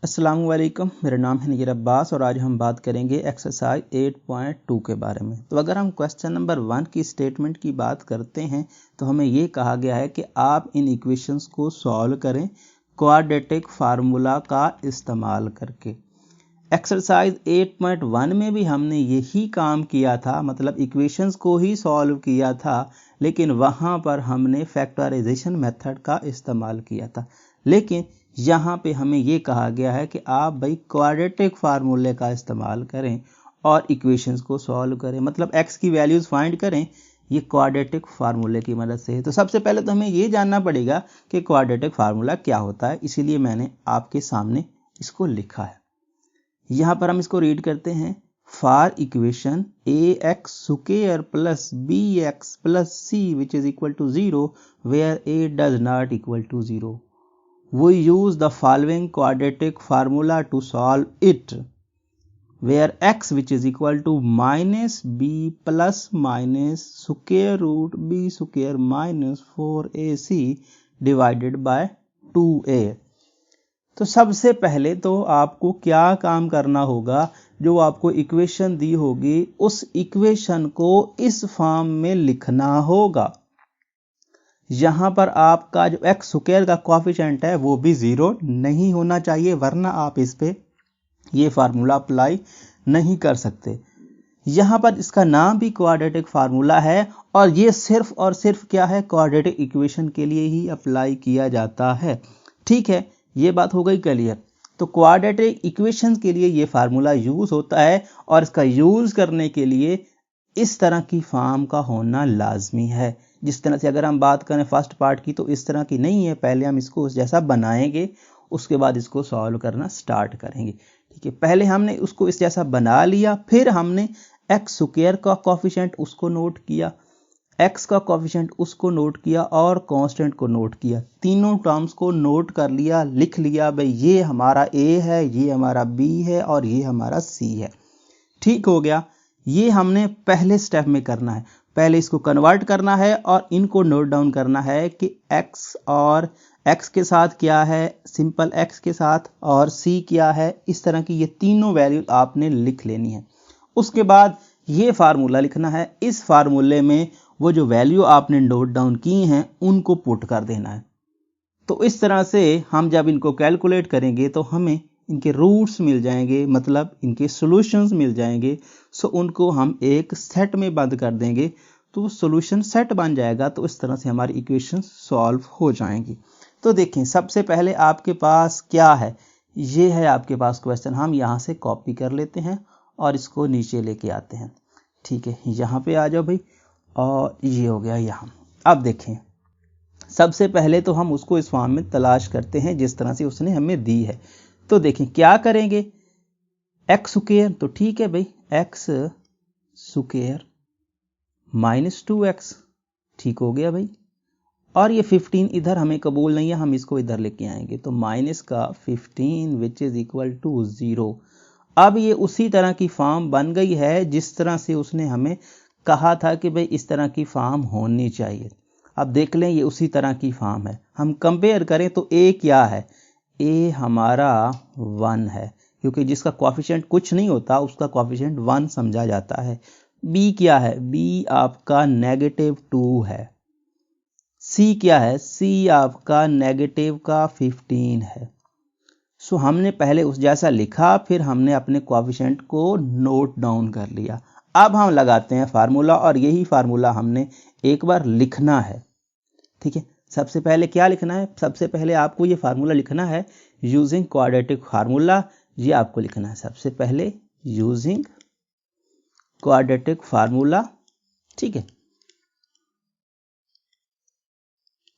अस्सलामुअलैकुम, मेरा नाम है नज़ीर अब्बास और आज हम बात करेंगे एक्सरसाइज 8.2 के बारे में। तो अगर हम क्वेश्चन नंबर 1 की स्टेटमेंट की बात करते हैं तो हमें ये कहा गया है कि आप इन इक्वेशंस को सॉल्व करें क्वाड्रेटिक फार्मूला का इस्तेमाल करके। एक्सरसाइज 8.1 में भी हमने यही काम किया था, मतलब इक्वेशंस को ही सॉल्व किया था, लेकिन वहाँ पर हमने फैक्टराइजेशन मेथड का इस्तेमाल किया था। लेकिन यहाँ पे हमें ये कहा गया है कि आप भाई क्वाड्रेटिक फार्मूले का इस्तेमाल करें और इक्वेशंस को सॉल्व करें, मतलब x की वैल्यूज़ फाइंड करें ये क्वाड्रेटिक फार्मूले की मदद से है। तो सबसे पहले तो हमें ये जानना पड़ेगा कि क्वाड्रेटिक फार्मूला क्या होता है, इसीलिए मैंने आपके सामने इसको लिखा है। यहाँ पर हम इसको रीड करते हैं। For equation ax² plus bx plus c which is equal to 0 where a does not equal to 0, we use the following quadratic formula to solve it, where x which is equal to minus b plus minus square root b square minus 4ac divided by 2a। तो सबसे पहले तो आपको क्या काम करना होगा, जो आपको इक्वेशन दी होगी उस इक्वेशन को इस फॉर्म में लिखना होगा। यहाँ पर आपका जो एक्स स्क्वायर का कोएफिशिएंट है वो भी 0 नहीं होना चाहिए, वरना आप इस पे ये फार्मूला अप्लाई नहीं कर सकते। यहाँ पर इसका नाम भी क्वाड्रेटिक फार्मूला है और ये सिर्फ और सिर्फ क्या है, क्वाड्रेटिक इक्वेशन के लिए ही अप्लाई किया जाता है। ठीक है, ये बात हो गई क्लियर। तो क्वाड्रेटिक इक्वेशन के लिए ये फार्मूला यूज होता है और इसका यूज करने के लिए इस तरह की फॉर्म का होना लाजमी है। जिस तरह से अगर हम बात करें फर्स्ट पार्ट की तो इस तरह की नहीं है, पहले हम इसको उस जैसा बनाएंगे, उसके बाद इसको सॉल्व करना स्टार्ट करेंगे। ठीक है, पहले हमने उसको इस जैसा बना लिया, फिर हमने एक्स स्क्वायर का कोएफिशिएंट उसको नोट किया, एक्स का कोएफिशिएंट उसको नोट किया और कांस्टेंट को नोट किया। तीनों टर्म्स को नोट कर लिया, लिख लिया, भाई ये हमारा ए है, ये हमारा बी है और ये हमारा सी है। ठीक हो गया, ये हमने पहले स्टेप में करना है। पहले इसको कन्वर्ट करना है और इनको नोट डाउन करना है कि x और x के साथ क्या है, सिंपल x के साथ, और c क्या है। इस तरह की ये तीनों वैल्यू आपने लिख लेनी है। उसके बाद ये फार्मूला लिखना है, इस फार्मूले में वो जो वैल्यू आपने नोट डाउन की हैं उनको पुट कर देना है। तो इस तरह से हम जब इनको कैलकुलेट करेंगे तो हमें इनके रूट्स मिल जाएंगे, मतलब इनके सॉल्यूशंस मिल जाएंगे। सो उनको हम एक सेट में बंद कर देंगे तो सॉल्यूशन सेट बन जाएगा। तो इस तरह से हमारी इक्वेशन सॉल्व हो जाएंगी। तो देखें, सबसे पहले आपके पास क्या है, ये है आपके पास क्वेश्चन। हम यहाँ से कॉपी कर लेते हैं और इसको नीचे लेके आते हैं। ठीक है, यहाँ पे आ जाओ भाई, और ये हो गया यहाँ। अब देखें, सबसे पहले तो हम उसको इस फॉर्म में तलाश करते हैं जिस तरह से उसने हमें दी है। तो देखें क्या करेंगे, एक्स स्क्वायर, तो ठीक है भाई, एक्स स्क्वायर माइनस 2x, ठीक हो गया भाई। और ये 15 इधर हमें कबूल नहीं है, हम इसको इधर लेके आएंगे, तो माइनस का 15 विच इज इक्वल टू 0। अब ये उसी तरह की फॉर्म बन गई है जिस तरह से उसने हमें कहा था कि भाई इस तरह की फॉर्म होनी चाहिए। अब देख लें, ये उसी तरह की फॉर्म है। हम कंपेयर करें तो a क्या है, a हमारा 1 है, क्योंकि जिसका कोएफिशिएंट कुछ नहीं होता उसका कोएफिशिएंट 1 समझा जाता है। b क्या है, b आपका -2 है। c क्या है, c आपका नेगेटिव का 15 है। सो हमने पहले उस जैसा लिखा, फिर हमने अपने कोएफिशिएंट को नोट डाउन कर लिया। अब हम लगाते हैं फार्मूला, और यही फार्मूला हमने एक बार लिखना है। ठीक है, सबसे पहले क्या लिखना है, सबसे पहले आपको ये फार्मूला लिखना है यूजिंग क्वाड्रेटिक फार्मूला। ये आपको लिखना है सबसे पहले यूजिंग क्वाड्रेटिक फार्मूला। ठीक है,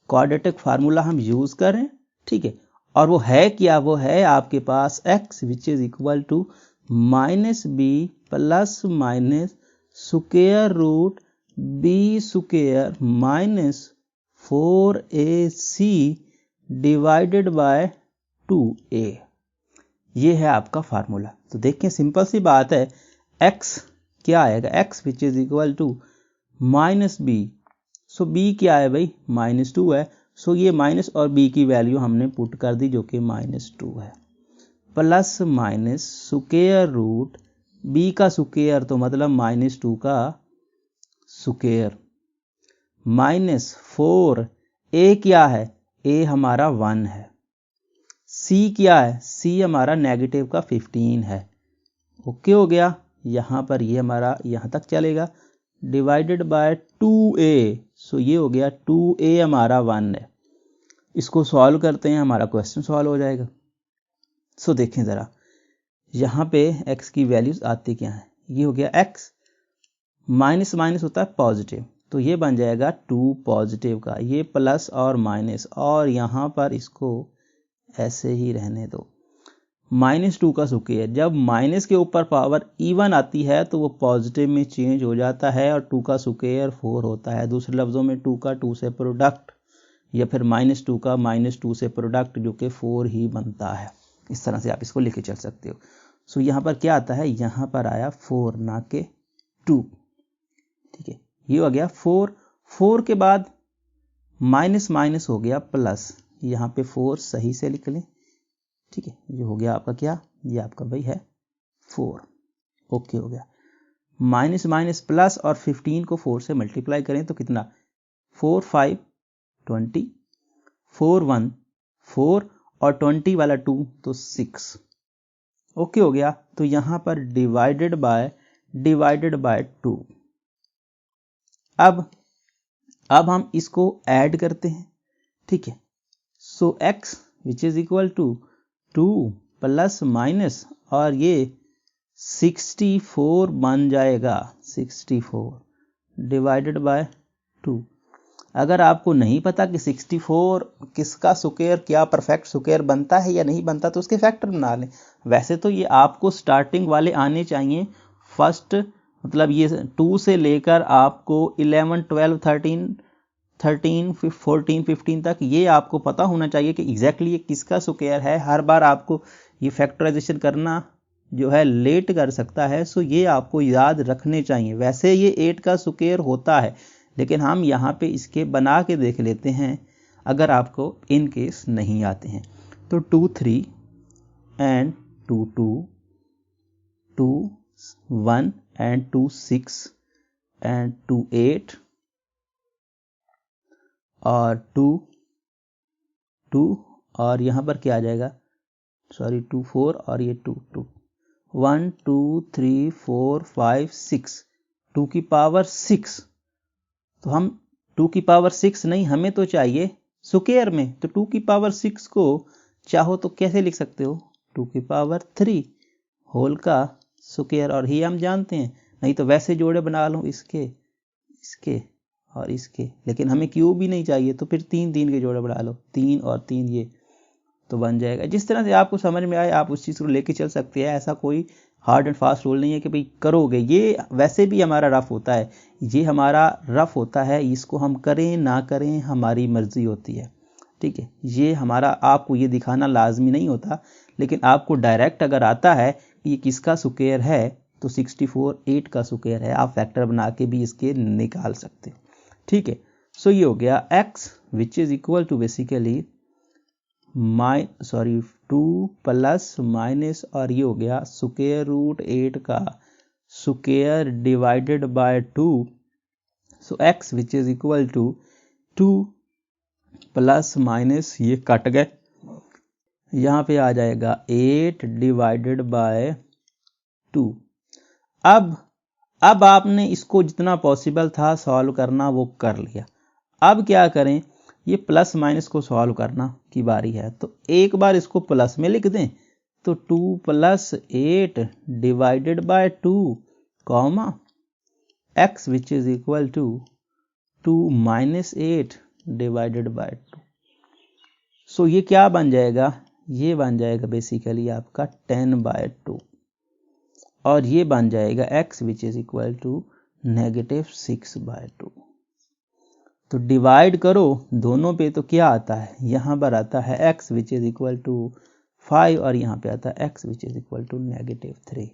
क्वाड्रेटिक फार्मूला हम यूज करें। ठीक है, और वो है क्या, वो है आपके पास x which is equal to minus b plus minus square root b square minus 4ac divided by 2a। ये है आपका फार्मूला। तो देखिए, सिंपल सी बात है, x क्या आएगा, x which is equal to minus b. So b क्या है भाई, -2 है। सो ये माइनस और b की वैल्यू हमने पुट कर दी जो कि -2 है, plus minus square root b का स्क्वायर तो मतलब -2 का स्क्वायर माइनस 4, a क्या है, a हमारा 1 है, c क्या है, c हमारा नेगेटिव का 15 है। ओके हो गया, यहाँ पर ये हमारा यहाँ तक चलेगा, डिवाइडेड बाय 2a, सो ये हो गया 2a हमारा 1 है। इसको सॉल्व करते हैं, हमारा क्वेश्चन सॉल्व हो जाएगा। सो देखें ज़रा, यहाँ पे x की वैल्यूज आती क्या है, ये हो गया x, माइनस माइनस होता है पॉजिटिव, तो ये बन जाएगा 2 पॉजिटिव का, ये प्लस और माइनस, और यहाँ पर इसको ऐसे ही रहने दो, -2 का स्क्वायर। जब माइनस के ऊपर पावर इवन आती है तो वो पॉजिटिव में चेंज हो जाता है और 2 का स्क्वायर 4 होता है। दूसरे लफ्ज़ों में 2 का 2 से प्रोडक्ट, या फिर -2 का -2 से प्रोडक्ट, जो कि 4 ही बनता है। इस तरह से आप इसको लेके चल सकते हो। सो यहाँ पर क्या आता है, यहाँ पर आया 4 ना के 2, ठीक है, ये हो गया 4। 4 के बाद माइनस माइनस हो गया प्लस, यहाँ पे 4 सही से लिख लें, ठीक है, ये हो गया आपका क्या, ये आपका भाई है 4। ओके हो गया, माइनस माइनस प्लस, और 15 को 4 से मल्टीप्लाई करें तो कितना, 4 5 20, 4 1 4, और 20 वाला 2 तो 6। ओके हो गया, तो यहां पर डिवाइडेड बाय 2। अब हम इसको ऐड करते हैं, ठीक है। So x which is equal to 2 plus minus, और ये 64 बन जाएगा, 64 डिवाइडेड बाय 2। अगर आपको नहीं पता कि 64 किसका स्क्वायर, क्या परफेक्ट स्क्वायर बनता है या नहीं बनता, तो उसके फैक्टर बना लें। वैसे तो ये आपको स्टार्टिंग वाले आने चाहिए, फर्स्ट मतलब ये 2 से लेकर आपको 11 12 13 14 15 तक ये आपको पता होना चाहिए कि एग्जैक्टली ये किसका स्क्वायर है। हर बार आपको ये फैक्टराइजेशन करना जो है लेट कर सकता है, सो ये आपको याद रखने चाहिए। वैसे ये 8 का स्क्वायर होता है, लेकिन हम यहाँ पे इसके बना के देख लेते हैं अगर आपको इन केस नहीं आते हैं। तो 2 3 एंड 2 2, 2 1 एंड 2 6 एंड 2 8, और 2 2, और यहाँ पर क्या आ जाएगा, सॉरी 2 4, और ये 2 2, 1 2 3 4 5 6, 2 की पावर 6। तो हम 2 की पावर 6 नहीं, हमें तो चाहिए स्क्वायर में, तो 2 की पावर 6 को चाहो तो कैसे लिख सकते हो, 2 की पावर 3 होल का स्क्वायर, और ही हम जानते हैं। नहीं तो वैसे जोड़े बना लो, इसके और इसके, लेकिन हमें क्यूब भी नहीं चाहिए, तो फिर 3 3 के जोड़े बना लो, 3 और 3 ये तो बन जाएगा। जिस तरह से आपको समझ में आए आप उस चीज़ को लेके चल सकते हैं। ऐसा कोई हार्ड एंड फास्ट रूल नहीं है कि भाई करोगे, ये वैसे भी हमारा रफ होता है, ये हमारा रफ होता है, इसको हम करें ना करें हमारी मर्जी होती है, ठीक है। ये हमारा आपको ये दिखाना लाजमी नहीं होता, लेकिन आपको डायरेक्ट अगर आता है कि ये किसका स्क्वायर है, तो 64 8 का स्क्वायर है, आप फैक्टर बना के भी इसके निकाल सकते, ठीक है। सो ये हो गया x which is equal to basically 2 plus minus, और ये हो गया स्क्वायर रूट 8 का square divided by 2। So x which is equal to 2 plus minus, ये कट गए, यहाँ पे आ जाएगा 8 डिवाइडेड बाय 2। अब आपने इसको जितना पॉसिबल था सॉल्व करना वो कर लिया। अब क्या करें, ये प्लस माइनस को सॉल्व करना की बारी है। तो एक बार इसको प्लस में लिख दें, तो 2 plus 8 divided by 2 comma x which is equal to 2 minus 8 divided by 2। So ये क्या बन जाएगा, ये बन जाएगा बेसिकली आपका 10/2, और ये बन जाएगा x which is equal to -6/2। तो डिवाइड करो दोनों पे, तो क्या आता है, यहाँ पर आता है x which is equal to 5, और यहाँ पे आता है x which is equal to -3।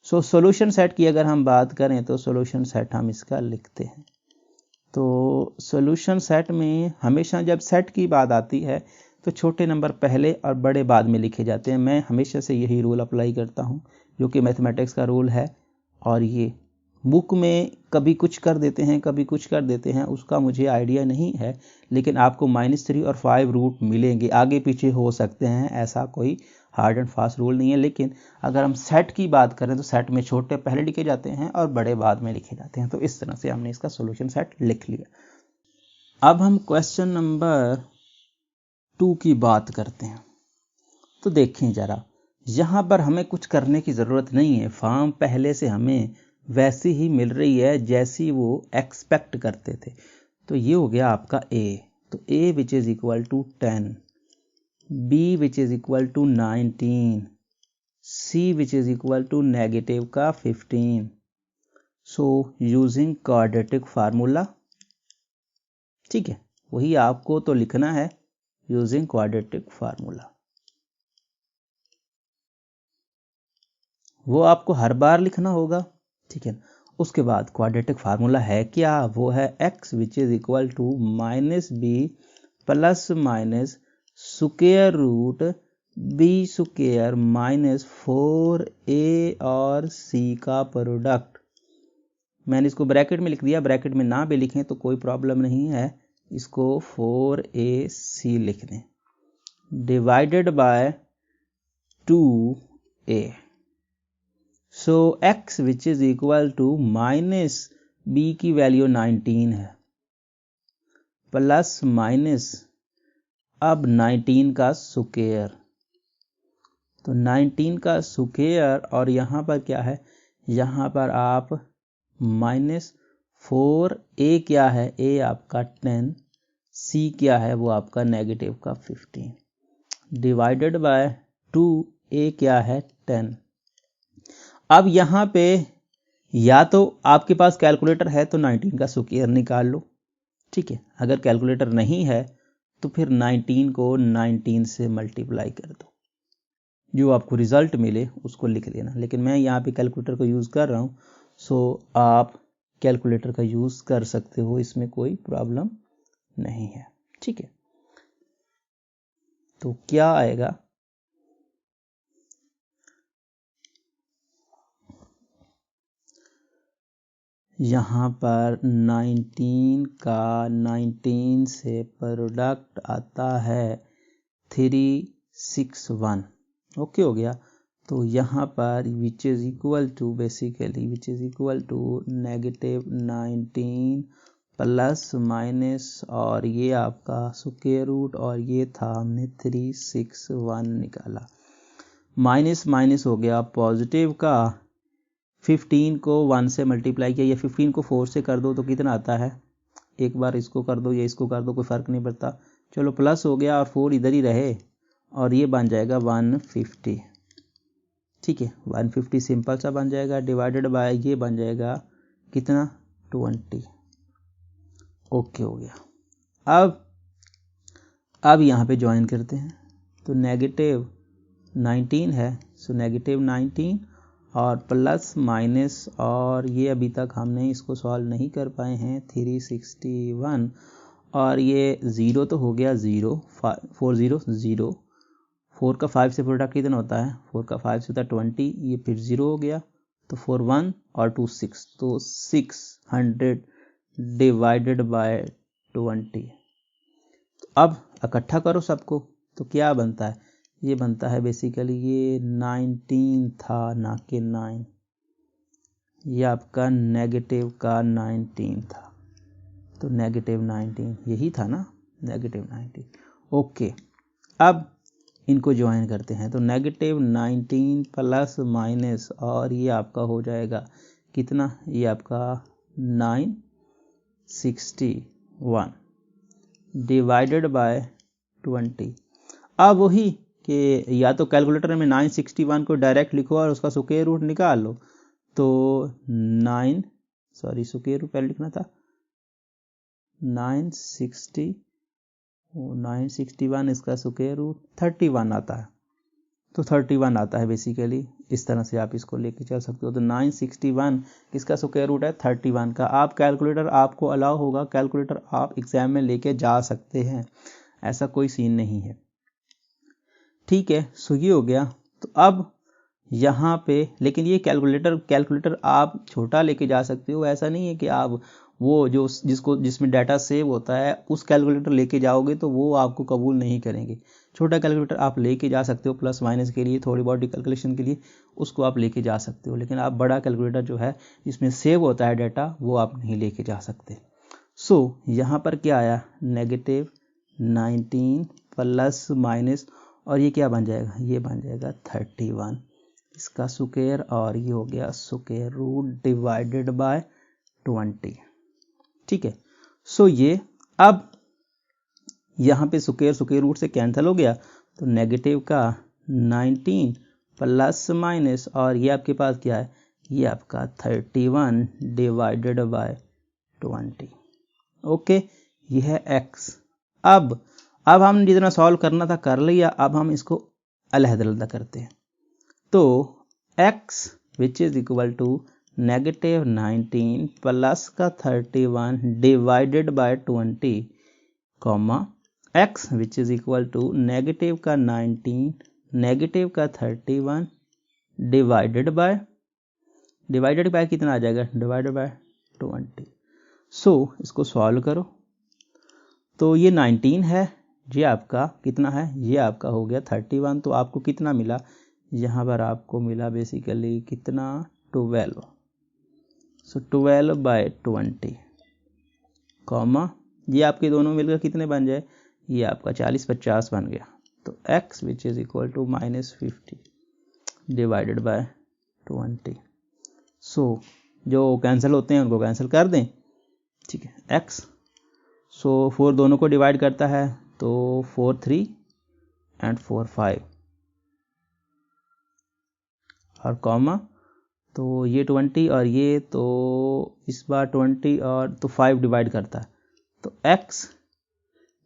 So solution set की अगर हम बात करें तो सॉल्यूशन सेट हम इसका लिखते हैं। तो सॉल्यूशन सेट में हमेशा जब सेट की बात आती है तो छोटे नंबर पहले और बड़े बाद में लिखे जाते हैं। मैं हमेशा से यही रूल अप्लाई करता हूँ, जो कि मैथमेटिक्स का रूल है। और ये बुक में कभी कुछ कर देते हैं, कभी कुछ कर देते हैं, उसका मुझे आइडिया नहीं है, लेकिन आपको -3 और 5 रूट मिलेंगे। आगे पीछे हो सकते हैं, ऐसा कोई हार्ड एंड फास्ट रूल नहीं है। लेकिन अगर हम सेट की बात करें तो सेट में छोटे पहले लिखे जाते हैं और बड़े बाद में लिखे जाते हैं। तो इस तरह से हमने इसका सॉल्यूशन सेट लिख लिया। अब हम क्वेश्चन नंबर 2 की बात करते हैं। तो देखें जरा, यहाँ पर हमें कुछ करने की ज़रूरत नहीं है। फॉर्म पहले से हमें वैसी ही मिल रही है जैसी वो एक्सपेक्ट करते थे। तो ये हो गया आपका A। तो A which is equal to 10, B which is equal to 19, C which is equal to negative का 15। सो यूजिंग क्वाड्रेटिक फार्मूला, ठीक है, वही आपको तो लिखना है, यूजिंग क्वाड्रेटिक फार्मूला। वो आपको हर बार लिखना होगा, ठीक है। उसके बाद क्वाड्रेटिक फार्मूला है क्या? वो है x which is equal to -b plus minus square root b square minus 4a और c का प्रोडक्ट। मैंने इसको ब्रैकेट में लिख दिया, ब्रैकेट में ना भी लिखें तो कोई प्रॉब्लम नहीं है, इसको 4ac लिख दें, divided by 2a। So x which is equal to minus b की वैल्यू 19 है, प्लस माइनस अब 19 का स्क्वायर। तो 19 का स्क्वायर और यहाँ पर क्या है, यहाँ पर आप -4a क्या है, a आपका 10, c क्या है वो आपका नेगेटिव का 15, डिवाइडेड बाय 2a क्या है 10। अब यहाँ पे या तो आपके पास कैलकुलेटर है तो 19 का स्क्वायर निकाल लो, ठीक है। अगर कैलकुलेटर नहीं है तो फिर 19 को 19 से मल्टीप्लाई कर दो, जो आपको रिजल्ट मिले उसको लिख देना। लेकिन मैं यहाँ पे कैलकुलेटर को यूज़ कर रहा हूँ, सो आप कैलकुलेटर का यूज़ कर सकते हो, इसमें कोई प्रॉब्लम नहीं है, ठीक है। तो क्या आएगा, यहाँ पर 19 का 19 से प्रोडक्ट आता है 361, ओके हो गया। तो यहाँ पर which is equal to basically which is equal to -19 plus minus और ये आपका स्क्वायर रूट और ये था हमने 361 निकाला, माइनस माइनस हो गया पॉजिटिव का, 15 को 1 से मल्टीप्लाई किया, या 15 को 4 से कर दो तो कितना आता है, एक बार इसको कर दो या इसको कर दो, कोई फ़र्क नहीं पड़ता, चलो प्लस हो गया और 4 इधर ही रहे और ये बन जाएगा 150, ठीक है। 150 सिंपल सा बन जाएगा, डिवाइडेड बाय ये बन जाएगा कितना 20, ओके हो गया। अब यहाँ पे ज्वाइन करते हैं, तो -19 है, सो -19 और प्लस माइनस और ये अभी तक हमने इसको सॉल्व नहीं कर पाए हैं 361 और ये 0 तो हो गया 0, 4 0 0, 4 का 5 से प्रोडक्ट कितना होता है, 4 का 5 से होता है 20, ये फिर 0 हो गया, तो 4 1 और 2 6, तो 600 डिवाइडेड बाय 20। तो अब इकट्ठा करो सबको, तो क्या बनता है, ये बनता है बेसिकली ये 19 था ना कि 9, ये आपका नेगेटिव का 19 था, तो -19 यही था ना, -19, ओके। अब इनको ज्वाइन करते हैं, तो -19 प्लस माइनस और ये आपका हो जाएगा कितना, ये आपका 961 डिवाइडेड बाय 20। अब वही कि या तो कैलकुलेटर में 961 को डायरेक्ट लिखो और उसका स्क्वायर रूट निकाल लो, तो स्क्वायर रूट पहले लिखना था, 961 इसका स्क्वायर रूट 31 आता है, तो 31 आता है बेसिकली, इस तरह से आप इसको लेके चल सकते हो। तो 961 किसका स्क्वायर रूट है, 31 का। आप कैलकुलेटर आपको अलाउ होगा, कैलकुलेटर आप एग्जाम में लेके जा सकते हैं, ऐसा कोई सीन नहीं है, ठीक है, सो ये हो गया। तो अब यहाँ पे लेकिन ये कैलकुलेटर आप छोटा लेके जा सकते हो, ऐसा नहीं है कि आप वो जो जिसमें डाटा सेव होता है उस कैलकुलेटर लेके जाओगे तो वो आपको कबूल नहीं करेंगे। छोटा कैलकुलेटर आप लेके जा सकते हो प्लस माइनस के लिए, थोड़ी बहुत कैलकुलेशन के लिए उसको आप लेके जा सकते हो, लेकिन आप बड़ा कैलकुलेटर जो है जिसमें सेव होता है डाटा वो आप नहीं लेके जा सकते। सो यहाँ पर क्या आया, -19 प्लस माइनस और ये क्या बन जाएगा, ये बन जाएगा 31 इसका स्क्वायर, और ये हो गया स्क्वायर रूट डिवाइडेड बाय 20। ठीक है, सो ये अब यहाँ पे स्क्वायर रूट से कैंसिल हो गया, तो नेगेटिव का 19 प्लस माइनस और ये आपके पास क्या है, ये आपका 31 डिवाइडेड बाय 20। ओके, ये है x। अब हम जितना सॉल्व करना था कर लिया, अब हम इसको अलग-अलग करते हैं। तो x which is equal to -19 plus का 31 divided by 20 comma x which is equal to negative का 19 नेगेटिव का 31 डिवाइडेड बाय कितना आ जाएगा, डिवाइडेड बाय 20। सो इसको सॉल्व करो, तो ये 19 है, ये आपका कितना है, ये आपका हो गया 31, तो आपको कितना मिला, यहाँ पर आपको मिला बेसिकली कितना, 12। सो 12 बाय 20 कॉमा ये आपके दोनों मिलकर कितने बन जाए, ये आपका 40-50 बन गया। तो x which is equal to -50 divided by 20। So जो कैंसिल होते हैं उनको कैंसिल कर दें, ठीक है, x। सो 4 दोनों को डिवाइड करता है, तो 4 3 एंड 4 5 और कॉमा, तो ये 20 और ये, तो इस बार 20 और तो 5 डिवाइड करता है, तो x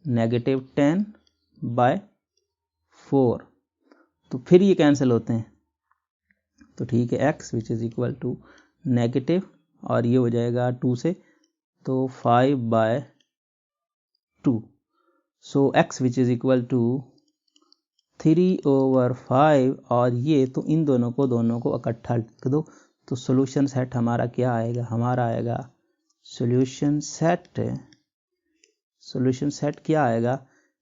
-10 बाय 4, तो फिर ये कैंसिल होते हैं, तो ठीक है, x which is equal to negative और ये हो जाएगा 2 से, तो 5 by 2। So x which is equal to 3/5 और ये, तो इन दोनों को इकट्ठा लिख दो, तो सॉल्यूशन सेट हमारा क्या आएगा, हमारा आएगा सॉल्यूशन सेट क्या आएगा,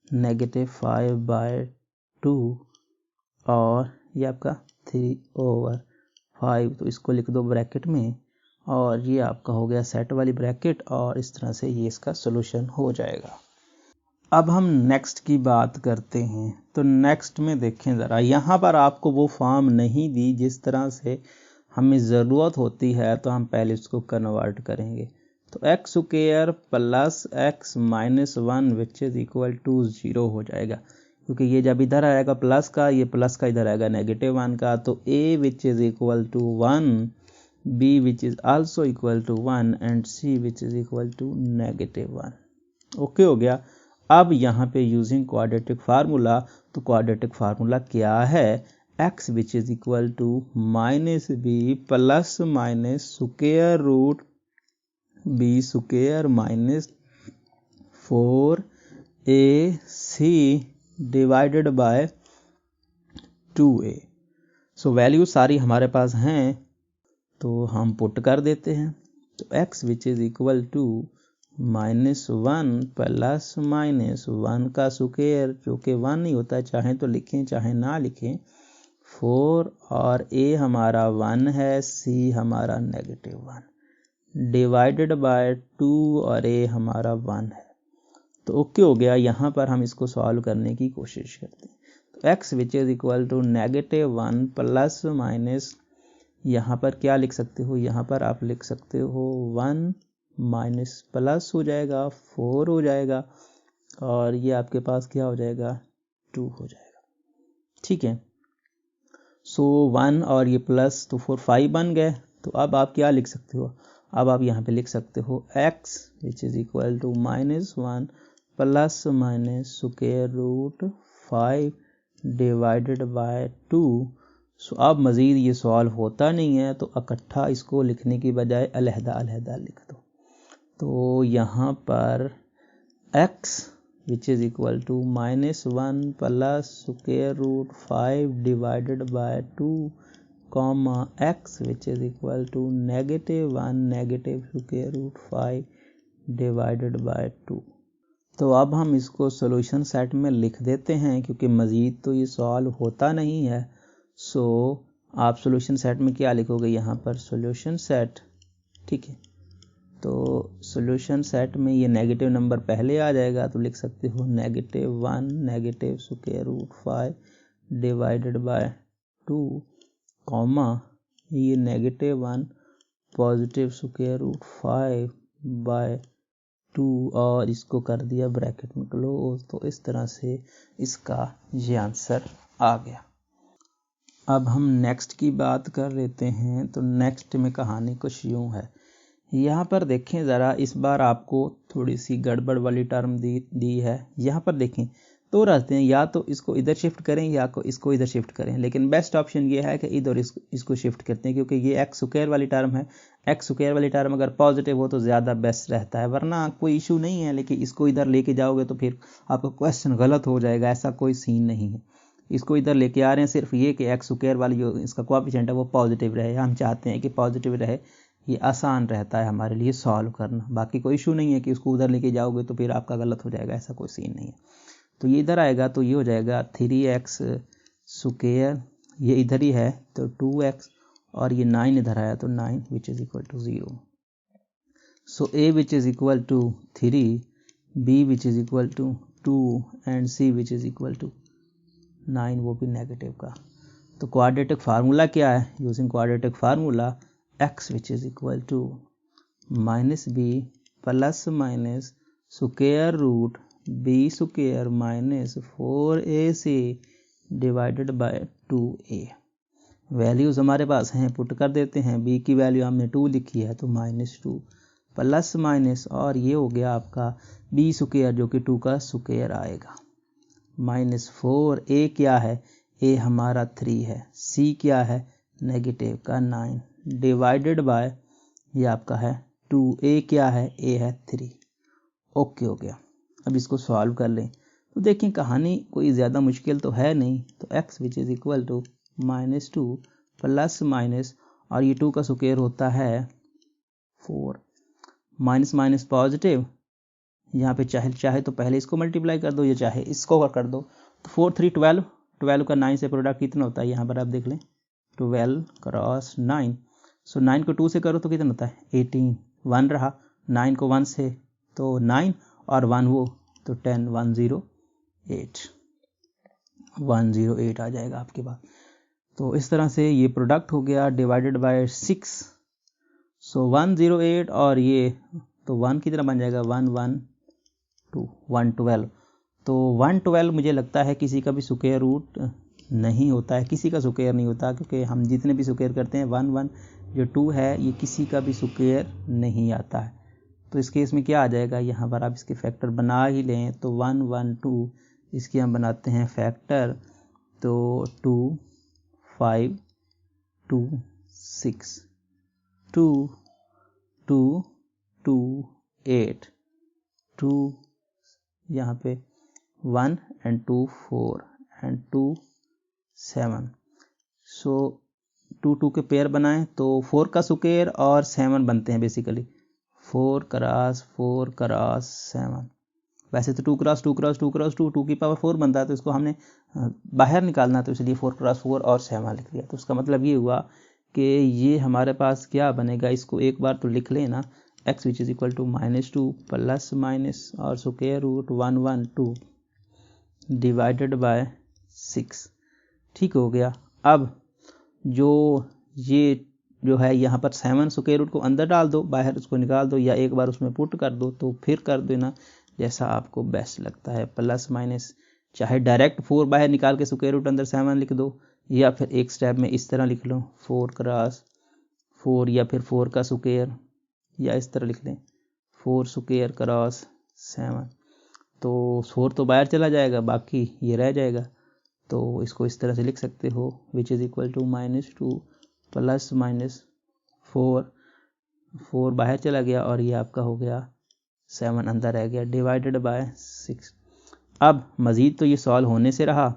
-5/2 और ये आपका 3/5, तो इसको लिख दो ब्रैकेट में और ये आपका हो गया सेट वाली ब्रैकेट, और इस तरह से ये इसका सॉल्यूशन हो जाएगा। अब हम नेक्स्ट की बात करते हैं, तो नेक्स्ट में देखें ज़रा, यहाँ पर आपको वो फॉर्म नहीं दी जिस तरह से हमें ज़रूरत होती है, तो हम पहले इसको कन्वर्ट करेंगे। तो x square plus x minus 1 which is equal to 0 हो जाएगा, क्योंकि ये जब इधर आएगा प्लस का, ये प्लस का इधर आएगा -1 का, तो a which is equal to 1, b which is also equal to 1 and c which is equal to -1। Okay हो गया। अब यहाँ पे यूजिंग क्वाड्रेटिक फार्मूला, तो क्वाड्रेटिक फार्मूला क्या है, x which is equal to -b plus minus square root b square minus 4ac divided by 2a। So value सारी हमारे पास हैं, तो हम पुट कर देते हैं। तो x which is equal to -1 plus minus 1 का स्क्वायर, जो कि 1 ही होता है, चाहे तो लिखें चाहे ना लिखें, 4 और a हमारा 1 है, c हमारा -1 डिवाइडेड बाय 2 और a हमारा 1 है। तो ओके हो गया। यहाँ पर हम इसको सॉल्व करने की कोशिश करते हैं। तो x which is equal to -1 plus minus, यहाँ पर क्या लिख सकते हो, यहाँ पर आप लिख सकते हो 1 माइनस प्लस हो जाएगा 4 हो जाएगा, और ये आपके पास क्या हो जाएगा 2 हो जाएगा। ठीक है, सो 1 और ये प्लस, तो 4 5 बन गए। तो अब आप क्या लिख सकते हो, अब आप यहाँ पे लिख सकते हो x which is equal to -1 plus minus square root 5 divided by 2। So अब मज़ीद ये सॉल्व होता नहीं है, तो इकट्ठा इसको लिखने की बजाय अलहदा अलहदा लिख दो। तो यहाँ पर x which is equal to -1 plus square root 5 divided by 2 comma x which is equal to -1 negative square root 5 divided by 2। तो अब हम इसको सॉल्यूशन सेट में लिख देते हैं, क्योंकि मज़ीद तो ये सॉल्व होता नहीं है। सो आप सॉल्यूशन सेट में क्या लिखोगे, यहाँ पर सॉल्यूशन सेट, ठीक है। तो सॉल्यूशन सेट में ये नेगेटिव नंबर पहले आ जाएगा, तो लिख सकते हो -1 negative square root 5 divided by 2 comma ये -1 पॉजिटिव स्क्वायर रूट 5 बाय 2 और इसको कर दिया ब्रैकेट में क्लोज। तो इस तरह से इसका ये आंसर आ गया। अब हम नेक्स्ट की बात कर लेते हैं। तो नेक्स्ट में कहानी कुछ यूँ है, यहाँ पर देखें ज़रा, इस बार आपको थोड़ी सी गड़बड़ वाली टर्म दी है। यहाँ पर देखें दो रास्ते हैं, या तो इसको इधर शिफ्ट करें या इसको इधर शिफ्ट करें, लेकिन बेस्ट ऑप्शन ये है कि इधर इसको शिफ्ट करते हैं, क्योंकि ये एक्स स्क्वायर वाली टर्म है। एक्स स्क्वायर वाली टर्म अगर पॉजिटिव हो तो ज़्यादा बेस्ट रहता है, वरना कोई इशू नहीं है, लेकिन इसको इधर लेके जाओगे तो फिर आपका क्वेश्चन गलत हो जाएगा। ऐसा कोई सीन नहीं है। इसको इधर लेके आ रहे हैं सिर्फ ये कि एक्स स्क्वायर वाली जो इसका कोएफिशिएंट है वो पॉजिटिव रहे। हम चाहते हैं कि पॉजिटिव रहे, ये आसान रहता है हमारे लिए सॉल्व करना। बाकी कोई इशू नहीं है कि उसको उधर लेके जाओगे तो फिर आपका गलत हो जाएगा, ऐसा कोई सीन नहीं है। तो ये इधर आएगा तो ये हो जाएगा 3x स्क्वायर, ये इधर ही है तो 2x, और ये 9 इधर आया तो 9 which is equal to 0। So a which is equal to 3, b which is equal to 2 and c which is equal to 9, वो भी नेगेटिव का। तो क्वाड्रेटिक फार्मूला क्या है, using quadratic formula x which is equal to -b plus minus square root b square minus 4ac divided by 2a। Values हमारे पास हैं, put कर देते हैं। b की वैल्यू हमने 2 लिखी है तो -2 प्लस माइनस, और ये हो गया आपका b स्क्वायर जो कि 2 का स्क्वायर आएगा, -4। a क्या है, a हमारा 3 है, c क्या है नेगेटिव का 9 डिवाइडेड बाय ये आपका है 2। a क्या है, a है 3। ओके हो गया। अब इसको सॉल्व कर लें तो देखें कहानी कोई ज़्यादा मुश्किल तो है नहीं। तो x which is equal to -2 plus minus, और ये 2 का स्क्वायर होता है 4, माइनस माइनस पॉजिटिव। यहाँ पे चाहे तो पहले इसको मल्टीप्लाई कर दो या चाहे इसको कर दो। तो 4 3 12, 12 का 9 से प्रोडक्ट कितना होता है, यहाँ पर आप देख लें 12 क्रॉस 9। सो 9 को 2 से करो तो कितना होता है 18, 1 रहा, 9 को 1 से तो 9 और 1 वो तो 10, 108 आ जाएगा आपके पास। तो इस तरह से ये प्रोडक्ट हो गया डिवाइडेड बाय 6। सो 108 और ये तो 1 की तरह बन जाएगा 112। तो 112 मुझे लगता है किसी का भी स्क्वायर रूट नहीं होता है, किसी का स्क्वायर नहीं होता, क्योंकि हम जितने भी स्क्वायर करते हैं 1 जो 2 है ये किसी का भी स्क्वायर नहीं आता है। तो इस केस में क्या आ जाएगा, यहाँ पर आप इसके फैक्टर बना ही लें तो 1 1 2, इसके हम बनाते हैं फैक्टर तो 2 5 2 6 2 2 2 8 2 यहाँ पे 1 एंड 2 4 एंड 2 7। सो 2 2 के पेयर बनाएं तो 4 का स्क्वायर और 7 बनते हैं बेसिकली, 4 क्रॉस 7। वैसे तो 2 क्रॉस 2 क्रॉस 2 क्रॉस 2 2 की पावर 4 बनता है, तो इसको हमने बाहर निकालना तो इसलिए 4 क्रॉस 4 और 7 लिख दिया। तो उसका मतलब ये हुआ कि ये हमारे पास क्या बनेगा, इसको एक बार तो लिख लेना, x which is equal to -2 plus minus और स्क्वायर रूट 112 डिवाइडेड बाय 6। ठीक हो गया। अब ये जो है यहाँ पर 7 स्क्वायर रूट को अंदर डाल दो, बाहर उसको निकाल दो, या एक बार उसमें पुट कर दो, तो फिर कर देना जैसा आपको बेस्ट लगता है। प्लस माइनस चाहे डायरेक्ट 4 बाहर निकाल के स्क्वायर रूट अंदर 7 लिख दो, या फिर एक स्टेप में इस तरह लिख लो 4 क्रॉस 4, या फिर 4 का स्क्वायर, या इस तरह लिख लें 4 स्क्वायर क्रॉस 7। तो 4 तो बाहर चला जाएगा, बाकी ये रह जाएगा। तो इसको इस तरह से लिख सकते हो which is equal to -2 plus minus 4 बाहर चला गया और ये आपका हो गया 7 अंदर रह गया डिवाइडेड बाय 6। अब मज़ीद तो ये सॉल्व होने से रहा।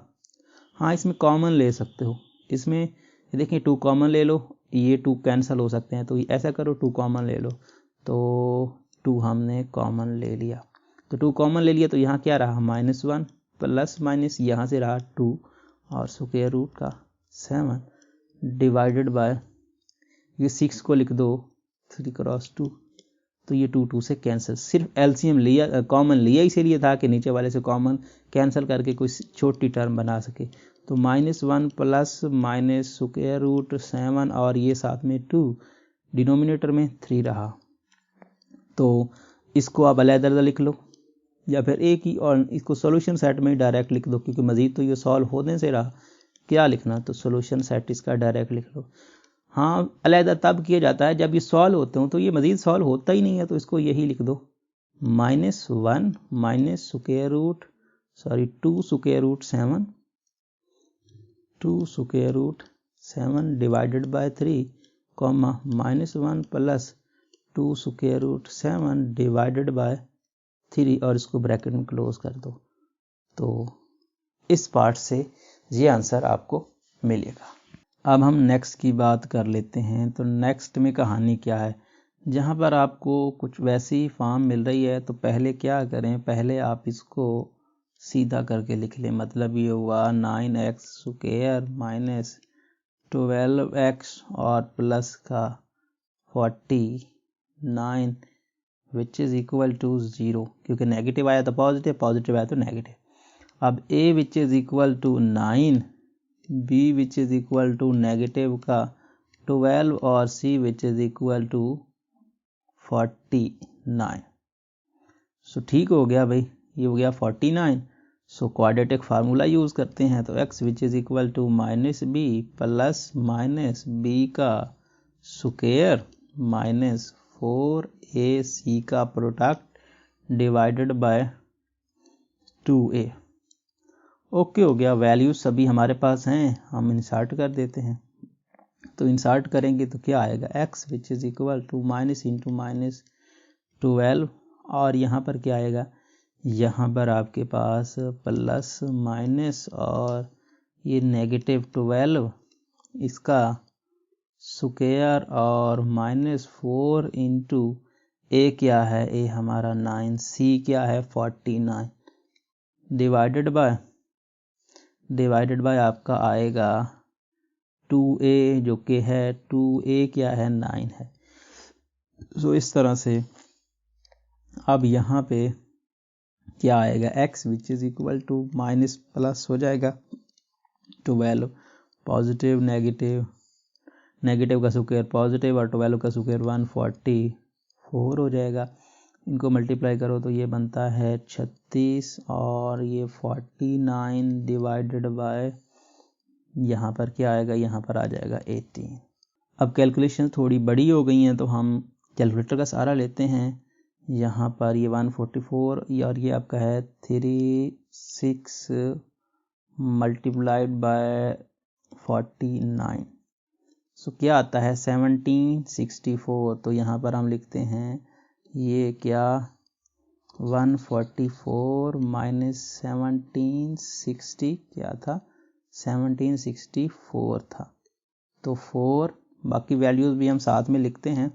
हाँ, इसमें कॉमन ले सकते हो, इसमें देखिए 2 कॉमन ले लो, ये 2 कैंसिल हो सकते हैं, तो ऐसा करो 2 कॉमन ले लो, तो 2 हमने कॉमन ले लिया। तो 2 कॉमन ले लिया तो यहाँ क्या रहा, -1 प्लस माइनस यहाँ से रहा 2 और स्क्वायर रूट का 7 डिवाइडेड बाय ये 6 को लिख दो 3 क्रॉस 2, तो ये 2 से कैंसिल। सिर्फ एलसीएम लिया, कॉमन लिया इसीलिए था कि नीचे वाले से कॉमन कैंसिल करके कोई छोटी टर्म बना सके। तो -1 प्लस माइनस स्क्वायर रूट 7 और ये साथ में 2, डिनोमिनेटर में 3 रहा। तो इसको आप अलग-अलग लिख लो या फिर एक ही और इसको सॉल्यूशन सेट में डायरेक्ट लिख दो, क्योंकि मज़ीद तो ये सॉल्व होने से रहा। क्या लिखना, तो सॉल्यूशन सेट इसका डायरेक्ट लिख लो। हाँ, अलग तब किया जाता है जब ये सॉल्व होते हो, तो ये मज़ीद सॉल्व होता ही नहीं है, तो इसको यही लिख दो -1 minus square root 2 square root 7 2 square root 7 divided by 3 comma -1 plus 2 square root 7 divided by 3 और इसको ब्रैकेट में क्लोज कर दो। तो इस पार्ट से ये आंसर आपको मिलेगा। अब हम नेक्स्ट की बात कर लेते हैं। तो नेक्स्ट में कहानी क्या है, जहाँ पर आपको कुछ वैसी फॉर्म मिल रही है, तो पहले क्या करें, पहले आप इसको सीधा करके लिख लें। मतलब ये हुआ 9x स्क्वायर माइनस 12x और प्लस का 49 विच इज़ इक्वल टू 0, क्योंकि नेगेटिव आया तो पॉजिटिव, पॉजिटिव आया तो नेगेटिव। अब a which is equal to 9, b which is equal to negative का 12 और c which is equal to 49। So ठीक हो गया भाई, ये हो गया 49। सो क्वाड्रेटिक फार्मूला यूज़ करते हैं। तो x which is equal to -b plus minus b का स्क्वायर माइनस 4ac का product divided by 2a। Okay हो गया, वैल्यूज सभी हमारे पास हैं, हम इंसर्ट कर देते हैं। तो इंसर्ट करेंगे तो क्या आएगा, x which is equal to minus into minus 12 और यहाँ पर क्या आएगा, यहाँ पर आपके पास प्लस माइनस और ये नेगेटिव 12 इसका स्क्वायर और -4 इंटू a क्या है, a हमारा 9, c क्या है 49 डिवाइडेड बाय आपका आएगा 2a जो कि है 2a क्या है 9 है। सो इस तरह से अब यहाँ पे क्या आएगा, x which is equal to minus plus हो जाएगा 12 पॉजिटिव नेगेटिव का स्क्वायर पॉजिटिव और 12 का स्क्वायर 144 हो जाएगा। इनको मल्टीप्लाई करो तो ये बनता है 36 और ये 49 डिवाइडेड बाय यहाँ पर क्या आएगा, यहाँ पर आ जाएगा 18। अब कैलकुलेशन थोड़ी बड़ी हो गई हैं तो हम कैलकुलेटर का सहारा लेते हैं। यहाँ पर ये 144 और ये आपका है 36 मल्टीप्लाइड बाय 49। सो क्या आता है 1764। तो यहाँ पर हम लिखते हैं ये क्या 144 माइनस 1760 क्या था 1764 था। तो 4 बाकी वैल्यूज़ भी हम साथ में लिखते हैं।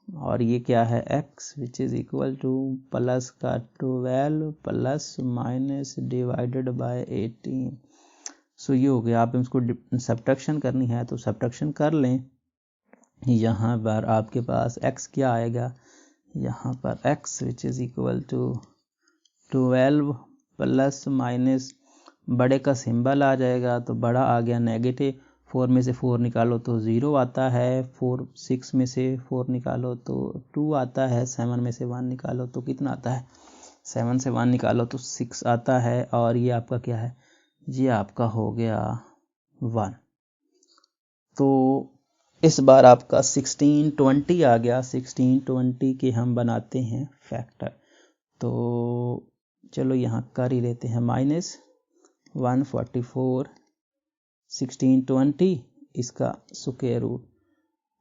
और ये क्या है x which is equal to plus का 12 प्लस माइनस डिवाइडेड बाय 18। सो ये हो गया। आप इसको सब्ट्रैक्शन करनी है तो सब्ट्रैक्शन कर लें। यहाँ पर आपके पास x क्या आएगा, यहाँ पर x which is equal to 12 plus minus बड़े का सिंबल आ जाएगा तो बड़ा आ गया नेगेटिव, 4 में से 4 निकालो तो 0 आता है, 6 में से 4 निकालो तो 2 आता है, 7 में से 1 निकालो तो कितना आता है, 7 से 1 निकालो तो 6 आता है। और ये आपका क्या है, ये आपका हो गया 1। तो इस बार आपका 1620 आ गया। 1620 के हम बनाते हैं फैक्टर। तो चलो यहाँ कर ही लेते हैं -144 1620 इसका स्क्वायर रूट।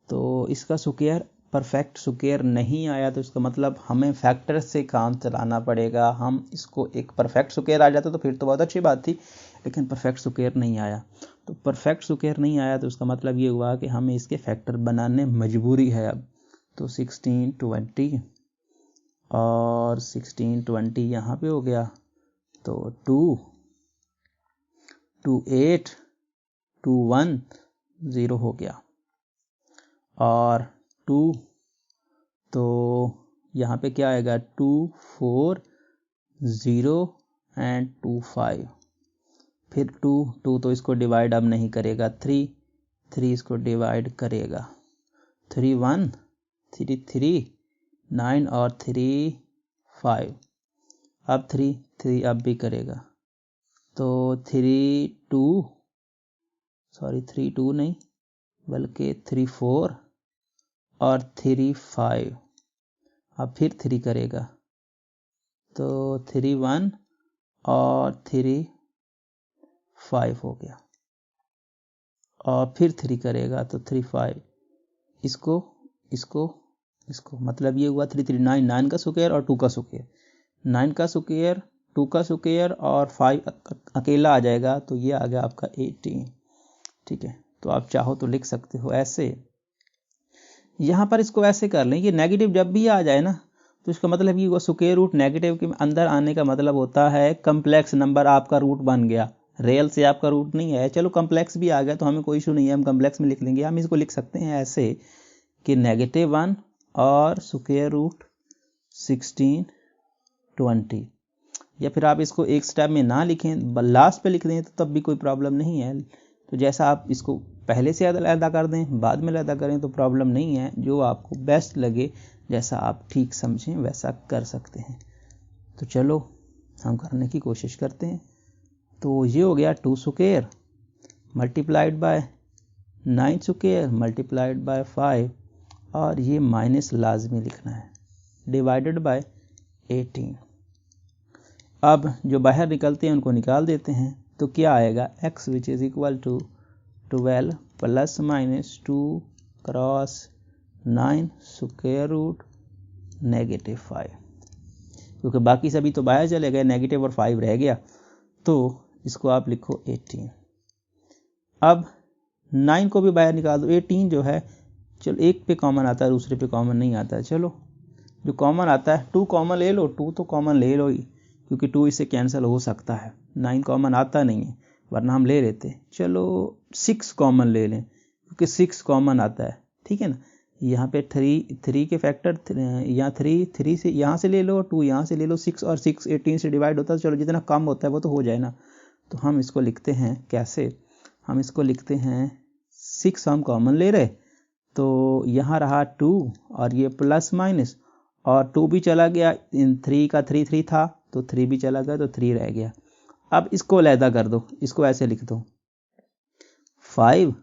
तो इसका स्क्वायर परफेक्ट स्क्वायर नहीं आया तो इसका मतलब हमें फैक्टर से काम चलाना पड़ेगा। हम इसको एक परफेक्ट स्क्वायर आ जाता तो फिर तो बहुत अच्छी बात थी, लेकिन परफेक्ट स्क्वायर नहीं आया। तो परफेक्ट स्क्वायर नहीं आया तो उसका मतलब ये हुआ कि हमें इसके फैक्टर बनाने मजबूरी है अब। तो 1620 और 1620 यहाँ पे हो गया, तो 2 8 2 1 0 हो गया, और 2 तो यहाँ पे क्या आएगा 2 4 0 एंड 2 5, फिर 2 तो इसको डिवाइड अब नहीं करेगा, 3 इसको डिवाइड करेगा, 3 1 3 9 और 3 5, अब 3 अब भी करेगा, तो 3 2 नहीं बल्कि 3 4 और 3 5, अब फिर 3 करेगा, तो 3 1 और 3 5 हो गया, और फिर 3 करेगा तो 3 5, इसको मतलब ये हुआ 3 3 9 का स्क्वायर और 2 का स्क्वायर, 9 का स्क्वायर 2 का स्क्वायर और 5 अकेला आ जाएगा, तो ये आ गया आपका 18। ठीक है, तो आप चाहो तो लिख सकते हो ऐसे। यहाँ पर इसको ऐसे कर लें, ये नेगेटिव जब भी आ जाए ना तो इसका मतलब ये स्क्वायर रूट नेगेटिव के अंदर आने का मतलब होता है कम्प्लेक्स नंबर आपका रूट बन गया, रियल से आपका रूट नहीं है। चलो कम्प्लेक्स भी आ गया तो हमें कोई इशू नहीं है, हम कम्प्लेक्स में लिख लेंगे। हम इसको लिख सकते हैं ऐसे कि -1 और स्क्वायर रूट 1620, या फिर आप इसको एक स्टेप में ना लिखें, लास्ट पे लिख दें तो तब भी कोई प्रॉब्लम नहीं है। तो जैसा आप इसको पहले से अलग कर दें बाद में अलग करें तो प्रॉब्लम नहीं है, जो आपको बेस्ट लगे जैसा आप ठीक समझें वैसा कर सकते हैं। तो चलो हम करने की कोशिश करते हैं। तो ये हो गया 2 square multiplied by 9 square multiplied by 5, और ये माइनस लाजमी लिखना है, डिवाइडेड बाय 18। अब जो बाहर निकलते हैं उनको निकाल देते हैं, तो क्या आएगा x which is equal to 12 plus minus 2 cross 9 square root -5, क्योंकि बाकी सभी तो बाहर चले गए, नेगेटिव और 5 रह गया, तो इसको आप लिखो 18। अब 9 को भी बाहर निकाल दो, 18 जो है चलो एक पे कॉमन आता है दूसरे पे कॉमन नहीं आता है, चलो जो कॉमन आता है 2 कॉमन ले लो, 2 तो कॉमन ले लो ही, क्योंकि 2 इससे कैंसिल हो सकता है, 9 कॉमन आता नहीं है वरना हम ले लेते। चलो 6 कॉमन ले लें क्योंकि 6 कॉमन आता है, ठीक है ना। यहाँ पे 3 के फैक्टर यहाँ 3 से यहाँ से ले लो, 2 यहाँ से ले लो, 6 और 6 18 से डिवाइड होता है, चलो जितना कम होता है वो तो हो जाए ना। तो हम इसको लिखते हैं कैसे, हम इसको लिखते हैं 6 हम कॉमन ले रहे, तो यहाँ रहा 2 और ये प्लस माइनस, और 2 भी चला गया, इन 3 का 3 था तो 3 भी चला गया तो 3 रह गया। अब इसको अलहदा कर दो, इसको ऐसे लिख दो 5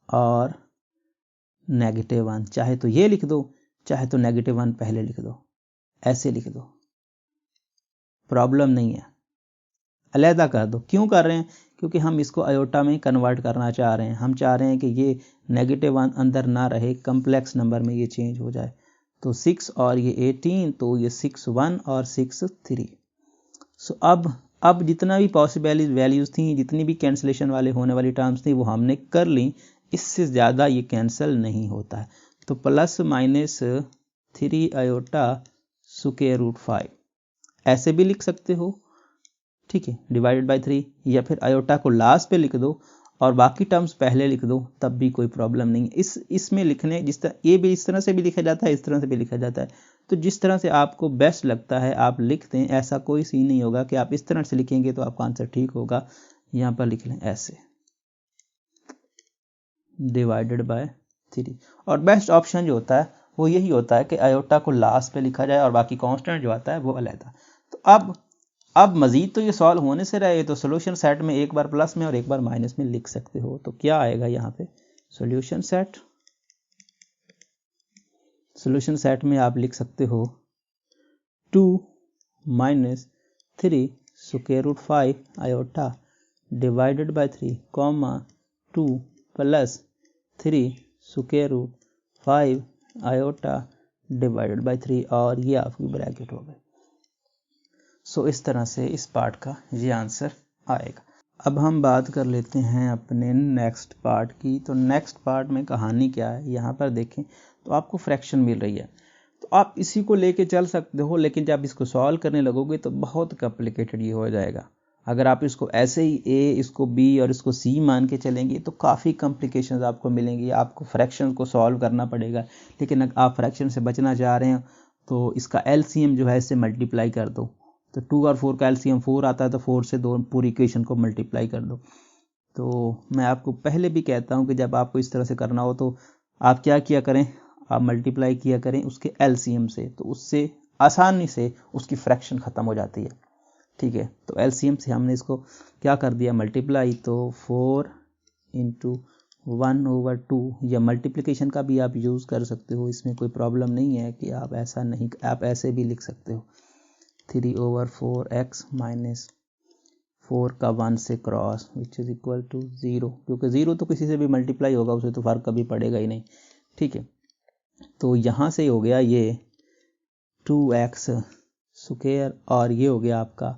और -1, चाहे तो ये लिख दो चाहे तो -1 पहले लिख दो, ऐसे लिख दो, प्रॉब्लम नहीं है, अलहदा कर दो। क्यों कर रहे हैं, क्योंकि हम इसको आयोटा में कन्वर्ट करना चाह रहे हैं, हम चाह रहे हैं कि ये -1 अंदर ना रहे, कम्प्लेक्स नंबर में ये चेंज हो जाए। तो 6 और ये 18, तो ये 6 1 और 6 3। सो अब जितना भी पॉसिबल वैल्यूज थी, जितनी भी कैंसलेशन वाले होने वाली टर्म्स थी वो हमने कर ली, इससे ज़्यादा ये कैंसिल नहीं होता है। तो plus minus 3 iota square root 5 ऐसे भी लिख सकते हो, ठीक है, डिवाइडेड बाय 3, या फिर आयोटा को लास्ट पे लिख दो और बाकी टर्म्स पहले लिख दो, तब भी कोई प्रॉब्लम नहीं। इसमें लिखने जिस तरह ये भी इस तरह से भी लिखा जाता है, इस तरह से भी लिखा जाता है, तो जिस तरह से आपको बेस्ट लगता है आप लिख दें। ऐसा कोई सीन नहीं होगा कि आप इस तरह से लिखेंगे तो आपका आंसर ठीक होगा। यहाँ पर लिख लें ऐसे डिवाइडेड बाय 3, और बेस्ट ऑप्शन जो होता है वो यही होता है कि आयोटा को लास्ट पे लिखा जाए और बाकी कांस्टेंट जो आता है वो अलग। तो अब मजीद तो ये सॉल्व होने से रहे, तो सोल्यूशन सेट में एक बार प्लस में और एक बार माइनस में लिख सकते हो। तो क्या आएगा यहाँ पे सोल्यूशन सेट में आप लिख सकते हो 2 - 3 square root 5 iota divided by 3 comma 2 plus 3 square root 5 iota divided by 3 और ये आपकी ब्रैकेट हो गई। सो इस तरह से इस पार्ट का ये आंसर आएगा। अब हम बात कर लेते हैं अपने नेक्स्ट पार्ट की। तो नेक्स्ट पार्ट में कहानी क्या है, यहाँ पर देखें तो आपको फ्रैक्शन मिल रही है, तो आप इसी को लेके चल सकते हो, लेकिन जब इसको सॉल्व करने लगोगे तो बहुत कॉम्प्लिकेटेड ये हो जाएगा। अगर आप इसको ऐसे ही ए, इसको बी और इसको सी मान के चलेंगे तो काफ़ी कॉम्प्लिकेशंस आपको मिलेंगी, आपको फ्रैक्शन को सॉल्व करना पड़ेगा। लेकिन अगर आप फ्रैक्शन से बचना चाह रहे हैं तो इसका एलसीएम जो है इससे मल्टीप्लाई कर दो, तो 2 और 4 का एलसीएम 4 आता है, तो 4 से दो पूरी इक्वेशन को मल्टीप्लाई कर दो। तो मैं आपको पहले भी कहता हूँ कि जब आपको इस तरह से करना हो तो आप क्या किया करें, आप मल्टीप्लाई किया करें उसके एलसीएम से, तो उससे आसानी से उसकी फ्रैक्शन ख़त्म हो जाती है। ठीक है, तो एलसीएम से हमने इसको क्या कर दिया, मल्टीप्लाई, तो 4 इंटू 1/2, या मल्टीप्लिकेशन का भी आप यूज़ कर सकते हो, इसमें कोई प्रॉब्लम नहीं है कि आप ऐसा नहीं, आप ऐसे भी लिख सकते हो। 3/4x माइनस 4 का 1 से cross which is equal to 0, क्योंकि 0 तो किसी से भी मल्टीप्लाई होगा, उसे तो फर्क कभी पड़ेगा ही नहीं। ठीक है, तो यहाँ से हो गया ये 2x स्क्वायर और ये हो गया आपका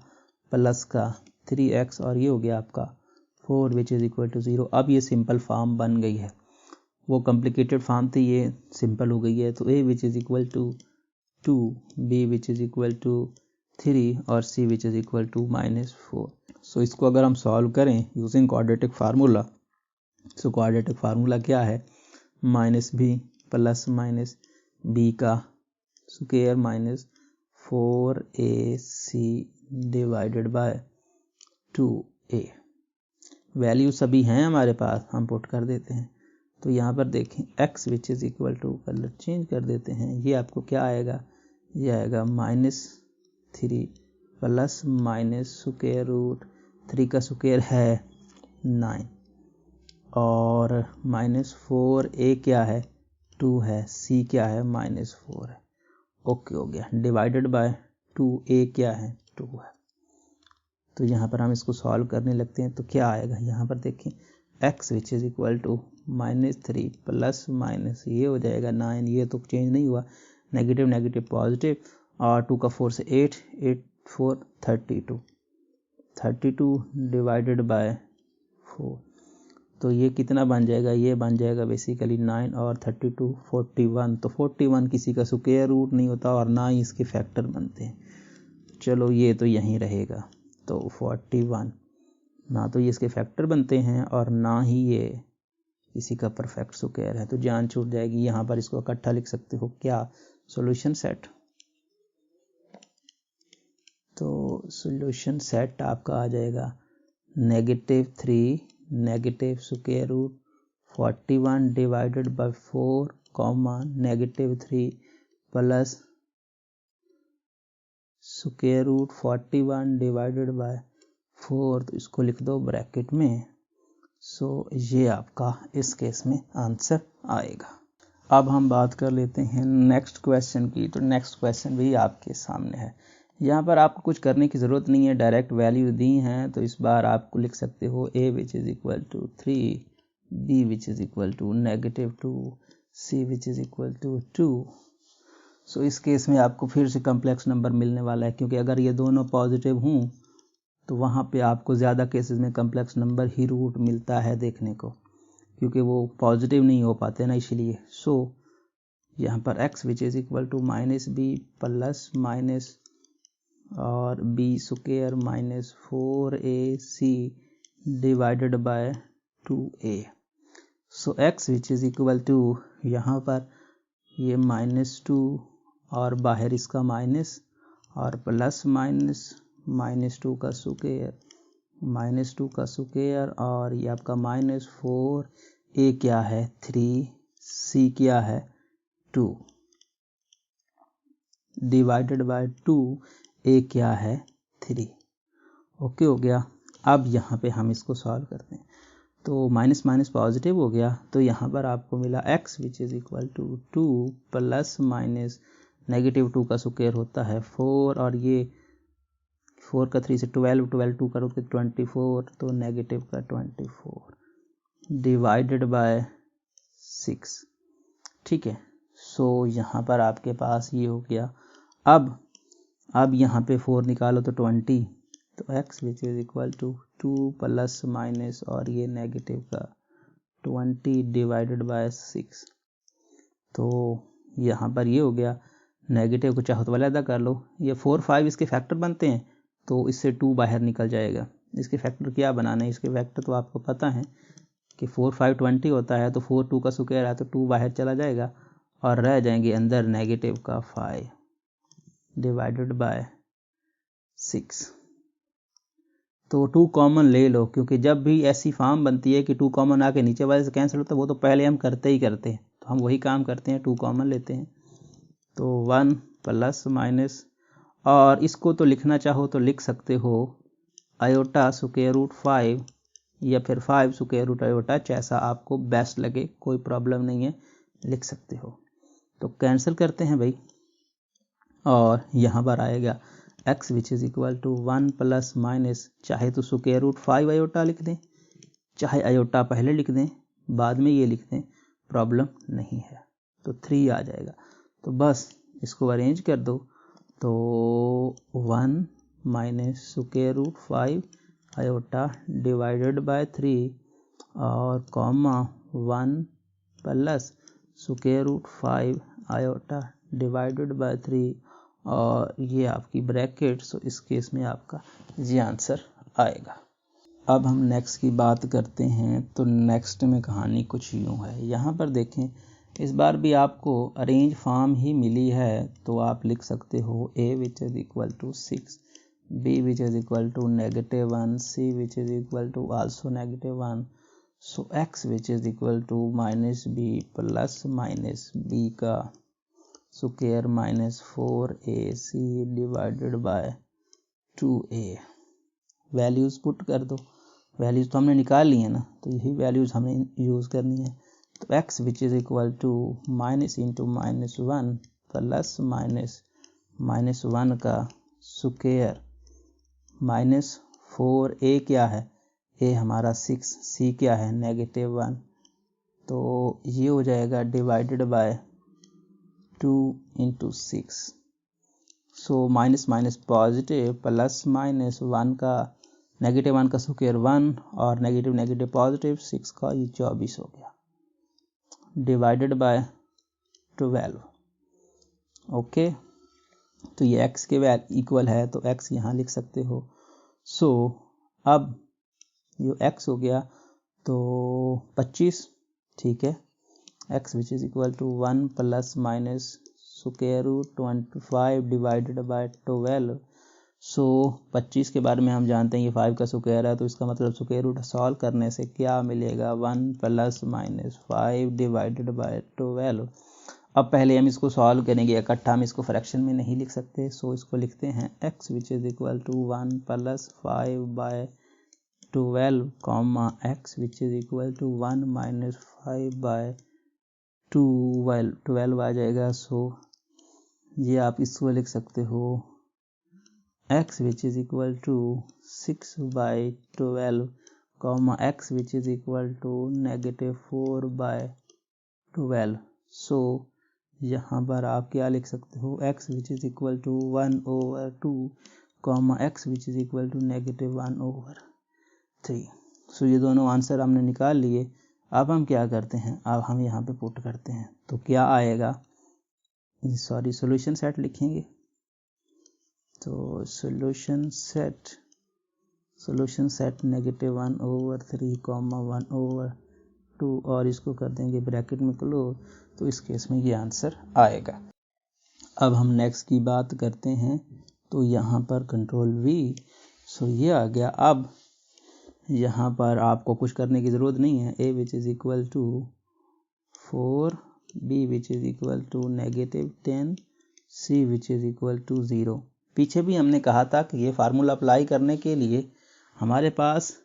प्लस का 3x और ये हो गया आपका 4 विच इज इक्वल टू 0। अब ये सिंपल फॉर्म बन गई है, वो कॉम्प्लिकेटेड फॉर्म थी, ये सिंपल हो गई है। तो a which is equal to 2, b which is equal to 3 और c which is equal to -4। So इसको अगर हम सॉल्व करें using quadratic formula, so quadratic formula क्या है, -b प्लस माइनस b का square minus 4ac divided by 2a। Value सभी हैं हमारे पास, हम पुट कर देते हैं। तो यहाँ पर देखें x which is equal to, colour change कर देते हैं, ये आपको क्या आएगा, ये आएगा -3 प्लस माइनस स्क्वायर रूट 3 का स्क्वायर है 9 और -4, a क्या है 2 है, c क्या है -4 है। ओके हो गया, डिवाइडेड बाय 2a क्या है 2 है। तो यहाँ पर हम इसको सॉल्व करने लगते हैं, तो क्या आएगा, यहाँ पर देखें x which is equal to -3 plus minus ये हो जाएगा 9, ये तो चेंज नहीं हुआ, नेगेटिव नेगेटिव पॉजिटिव, और 2 का 4 से 8, 8 4 32 डिवाइडेड बाय 4। तो ये कितना बन जाएगा, ये बन जाएगा बेसिकली 9 और 32 41। तो 41 किसी का स्क्वायर रूट नहीं होता और ना ही इसके फैक्टर बनते हैं। चलो ये तो यहीं रहेगा, तो 41 ना तो ये इसके फैक्टर बनते हैं और ना ही ये किसी का परफेक्ट स्क्वायर है, तो जान छूट जाएगी। यहाँ पर इसको इकट्ठा लिख सकते हो क्या, सॉल्यूशन सेट। तो सॉल्यूशन सेट आपका आ जाएगा -3 negative square root 41 divided by 4 -3 plus square root 41 divided by 4, तो इसको लिख दो ब्रैकेट में। सो ये आपका इस केस में आंसर आएगा। अब हम बात कर लेते हैं नेक्स्ट क्वेश्चन की। तो नेक्स्ट क्वेश्चन भी आपके सामने है, यहाँ पर आपको कुछ करने की ज़रूरत नहीं है, डायरेक्ट वैल्यू दी हैं, तो इस बार आपको लिख सकते हो a which is equal to 3, b which is equal to -2, c which is equal to 2। So इस केस में आपको फिर से कम्प्लेक्स नंबर मिलने वाला है, क्योंकि अगर ये दोनों पॉजिटिव हों तो वहाँ पे आपको ज़्यादा केसेस में कम्प्लेक्स नंबर ही रूट मिलता है देखने को, क्योंकि वो पॉजिटिव नहीं हो पाते ना, इसलिए। सो यहाँ पर x which is equal to -b plus minus और b square -4ac divided by 2a। So x which is equal to, यहाँ पर ये -2 और बाहर इसका माइनस और प्लस -2 का स्क्वायर और ये आपका -4, a क्या है 3, c क्या है 2 डिवाइडेड बाय 2, a क्या है 3। ओके हो गया। अब यहाँ पे हम इसको सॉल्व करते हैं, तो माइनस माइनस पॉजिटिव हो गया, तो यहाँ पर आपको मिला x which is equal to 2 plus minus -2 का स्क्वायर होता है 4 और ये 4 का 3 से 12, 2 करो तो 24, तो नेगेटिव का 24 डिवाइडेड बाय 6। ठीक है, सो यहाँ पर आपके पास ये हो गया। अब यहाँ पे 4 निकालो तो 20, तो x which is equal to 2 plus minus और ये नेगेटिव का 20 डिवाइडेड बाय 6। तो यहाँ पर ये हो गया, नेगेटिव को चाहो तो अलग कर लो, ये 4 5 इसके फैक्टर बनते हैं तो इससे 2 बाहर निकल जाएगा। इसके फैक्टर क्या बनाना है, इसके फैक्टर तो आपको पता है कि 4 5 20 होता है, तो 4 2 का स्क्वायर है तो 2 बाहर चला जाएगा और रह जाएंगे अंदर नेगेटिव का 5 डिवाइडेड बाय 6। तो 2 कॉमन ले लो, क्योंकि जब भी ऐसी फॉर्म बनती है कि 2 कॉमन आके नीचे वाले से कैंसिल होता है, वो तो पहले हम करते हैं, तो हम वही काम करते हैं, 2 कॉमन लेते हैं। तो 1 प्लस माइनस, और इसको तो लिखना चाहो तो लिख सकते हो आयोटा स्क्वायर रूट 5 या फिर 5 स्क्वायर रूट आयोटा, जैसा आपको बेस्ट लगे, कोई प्रॉब्लम नहीं है, लिख सकते हो। तो कैंसिल करते हैं भाई, और यहाँ पर आएगा x which is equal to 1 plus minus, चाहे तो स्क्वायर रूट 5 आयोटा लिख दें, चाहे आयोटा पहले लिख दें बाद में ये लिख दें, प्रॉब्लम नहीं है। तो 3 आ जाएगा। तो बस इसको अरेंज कर दो, तो 1 minus square root 5 iota divided by 3 और comma 1 plus square root 5 iota divided by 3 और ये आपकी ब्रैकेट। सो इस केस में आपका ये आंसर आएगा। अब हम नेक्स्ट की बात करते हैं। तो नेक्स्ट में कहानी कुछ यूँ है, यहाँ पर देखें, इस बार भी आपको अरेंज फॉर्म ही मिली है, तो आप लिख सकते हो a which is equal to 6, b which is equal to -1, c which is equal to also -1, so x which is equal to -b plus minus b का square -4ac divided by 2a। Values put कर दो, values तो हमने निकाल ली है ना, तो यही वैल्यूज़ हमें यूज़ करनी है। तो x which is equal to minus into -1 plus -1 का स्क्वायर -4a क्या है, a हमारा 6, c क्या है -1, तो ये हो जाएगा divided by 2 into 6। So minus minus positive, plus -1 का -1 का स्क्वायर 1 और नेगेटिव नेगेटिव पॉजिटिव 6 का ये 24 हो गया डिवाइडेड बाय 12। ओके, तो ये x के इक्वल है, तो x यहाँ लिख सकते हो। सो अब जो x हो गया तो 25, ठीक है, x which is equal to 1 plus minus square root 25 divided by 12। So 25 के बारे में हम जानते हैं ये 5 का स्क्वायर है, तो इसका मतलब स्क्वायर रूट सॉल्व करने से क्या मिलेगा, 1 प्लस माइनस 5 डिवाइडेड बाय 12। अब पहले हम इसको सॉल्व करेंगे इकट्ठा, हम इसको फ्रैक्शन में नहीं लिख सकते, सो इसको लिखते हैं x which is equal to 1 plus 5 by 12 comma x which is equal to 1 minus 5 by 12 आ जाएगा। सो ये आप इसको लिख सकते हो x which is equal to 6 by 12 comma x which is equal to -4 by 12। So यहाँ पर आप क्या लिख सकते हो, x which is equal to 1/2 comma x which is equal to -1/3। सो ये दोनों आंसर हमने निकाल लिए। अब हम क्या करते हैं, अब हम यहाँ पे पुट करते हैं, तो क्या आएगा, सॉरी सॉल्यूशन सेट लिखेंगे। तो सॉल्यूशन सेट -1/3 कॉमा 1/2 और इसको कर देंगे ब्रैकेट में क्लोज, तो इस केस में ये आंसर आएगा। अब हम नेक्स्ट की बात करते हैं, तो यहाँ पर कंट्रोल V, सो ये आ गया। अब यहाँ पर आपको कुछ करने की ज़रूरत नहीं है, a which is equal to 4, b which is equal to -10, c which is equal to 0। पीछे भी हमने कहा था कि ये फार्मूला अप्लाई करने के लिए हमारे पास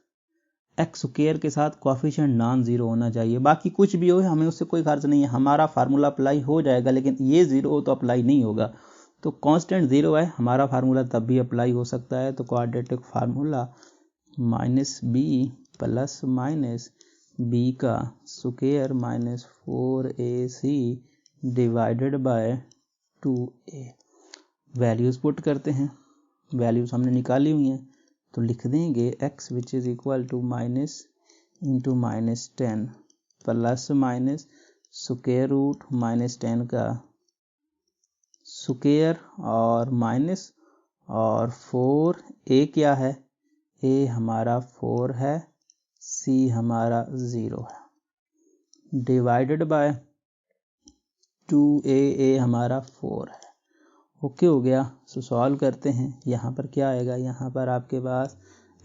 एक्स स्क्वायर के साथ कोएफिशिएंट नॉन ज़ीरो होना चाहिए, बाकी कुछ भी हो हमें उससे कोई गर्ज नहीं है, हमारा फार्मूला अप्लाई हो जाएगा, लेकिन ये ज़ीरो हो तो अप्लाई नहीं होगा। तो कांस्टेंट ज़ीरो है, हमारा फार्मूला तब भी अप्लाई हो सकता है। तो quadratic formula -b plus minus b का square -4ac divided by 2a। Values put करते हैं, वैल्यूज़ हमने निकाली हुई हैं तो लिख देंगे x which is equal to minus into minus 10 plus minus square root minus 10 का स्क्वायर और माइनस और 4a क्या है, a हमारा 4 है, c हमारा 0 है, डिवाइडेड बाय 2a हमारा 4 है। ओके हो गया। सो सॉल्व करते हैं। यहाँ पर क्या आएगा, यहाँ पर आपके पास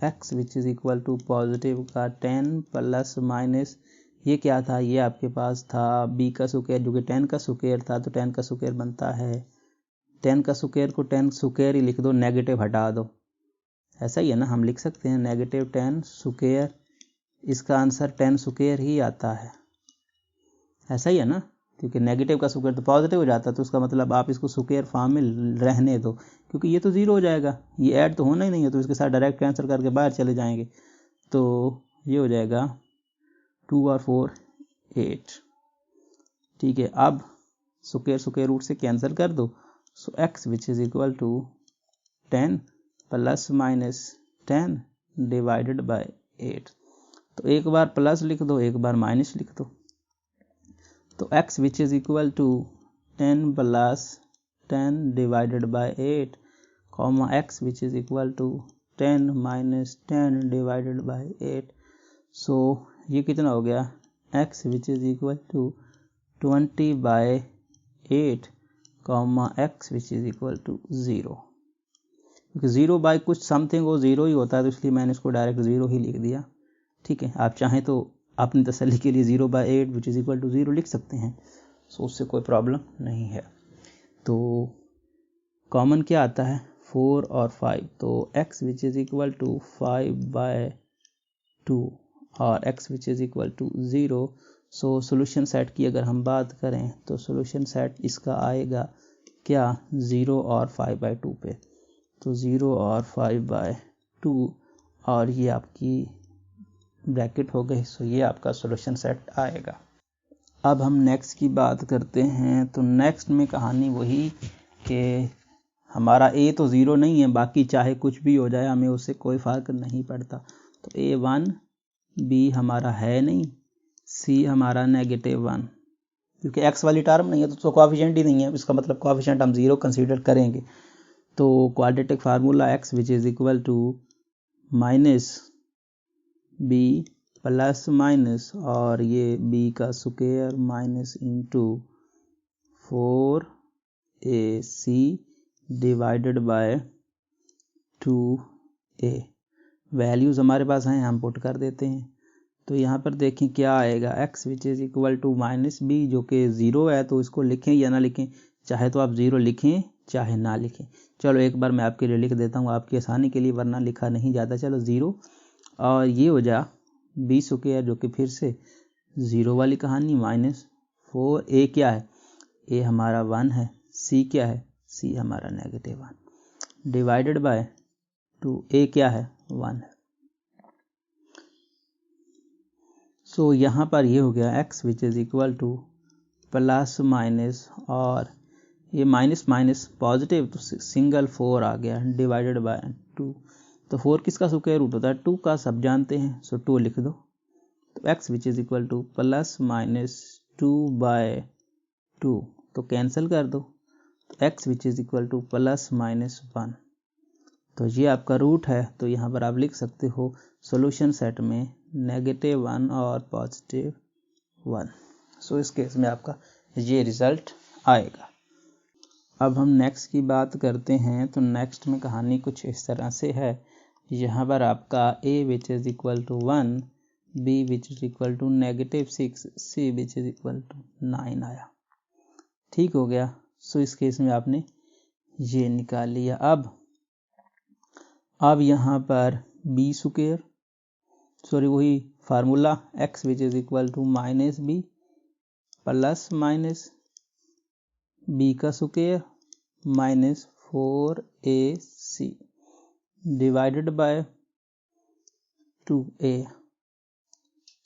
x which is equal to positive का 10 प्लस माइनस ये क्या था, ये आपके पास था b का स्क्वायर जो कि 10 का स्क्वायर था, तो 10 का स्क्वायर बनता है 10 का स्क्वायर को 10 स्क्वायर ही लिख दो, नेगेटिव हटा दो, ऐसा ही है ना, हम लिख सकते हैं नेगेटिव 10 स्क्वायर, इसका आंसर 10 स्क्वायर ही आता है, ऐसा ही है ना, क्योंकि नेगेटिव का स्क्वायर तो पॉजिटिव हो जाता है, तो उसका मतलब आप इसको स्क्वायर फॉर्म में रहने दो, क्योंकि ये तो ज़ीरो हो जाएगा, ये ऐड तो होना ही नहीं है, तो इसके साथ डायरेक्ट कैंसिल करके बाहर चले जाएंगे, तो ये हो जाएगा 2 और 4 8। ठीक है, अब स्क्वायर रूट से कैंसिल कर दो, so x which is equal to 10 plus minus 10 divided by 8। तो एक बार प्लस लिख दो, एक बार माइनस लिख दो, तो x which is equal to 10 plus 10 divided by 8 comma x which is equal to 10 minus 10 divided by 8। So ये कितना हो गया, x which is equal to 20 by 8 comma x which is equal to 0, क्योंकि 0 bye कुछ something वो 0 ही होता है, तो इसलिए मैंने इसको डायरेक्ट 0 ही लिख दिया। ठीक है, आप चाहें तो अपनी तसल्ली के लिए 0 by 8 which is equal to 0 लिख सकते हैं, सो उससे कोई प्रॉब्लम नहीं है। तो कॉमन क्या आता है 4 और 5, तो x which is equal to 5 by 2 और x which is equal to 0। So solution set की अगर हम बात करें तो सोल्यूशन सेट इसका आएगा क्या 0 और 5 बाय 2 पे, तो 0 और 5 बाय 2 और ये आपकी ब्रैकेट हो गई, सो ये आपका सॉल्यूशन सेट आएगा। अब हम नेक्स्ट की बात करते हैं, तो नेक्स्ट में कहानी वही कि हमारा a तो 0 नहीं है, बाकी चाहे कुछ भी हो जाए हमें उससे कोई फ़र्क नहीं पड़ता, तो a1 b हमारा है नहीं, c हमारा -1, क्योंकि x वाली टर्म नहीं है तो कोएफिशिएंट ही नहीं है, इसका मतलब कोएफिशिएंट हम 0 कंसीडर करेंगे, तो quadratic formula x which is equal to minus b plus minus और ये b का square minus into 4ac divided by 2a। Values हमारे पास हैं, हम पुट कर देते हैं, तो यहाँ पर देखें क्या आएगा, x which is equal to minus b जो कि 0 है, तो इसको लिखें या ना लिखें, चाहे तो आप 0 लिखें चाहे ना लिखें, चलो एक बार मैं आपके लिए लिख देता हूँ आपकी आसानी के लिए, वरना लिखा नहीं जाता, चलो 0 और ये हो जा b स्क्वायर जो कि फिर से 0 वाली कहानी माइनस 4a क्या है, a हमारा 1 है, c क्या है, c हमारा -1 डिवाइडेड बाय 2a क्या है 1 है। सो यहाँ पर ये हो गया x which is equal to plus minus और ये माइनस माइनस पॉजिटिव, तो सिंगल 4 आ गया डिवाइडेड बाय 2, तो 4 किसका स्क्वायर रूट होता है 2 का, सब जानते हैं, सो 2 लिख दो, तो x which is equal to plus minus 2 by 2, तो कैंसिल कर दो, तो x which is equal to plus minus 1, तो ये आपका रूट है, तो यहाँ पर आप लिख सकते हो सॉल्यूशन सेट में -1 और +1। सो इस केस में आपका ये रिज़ल्ट आएगा। अब हम नेक्स्ट की बात करते हैं, तो नेक्स्ट में कहानी कुछ इस तरह से है, यहाँ पर आपका a which is equal to 1, b which is equal to -6, c which is equal to 9 आया। ठीक हो गया, सो इस केस में आपने ये निकाल लिया। अब यहाँ पर b स्क्वायर वही formula x which is equal to minus b plus minus b का square minus 4ac divided by 2a।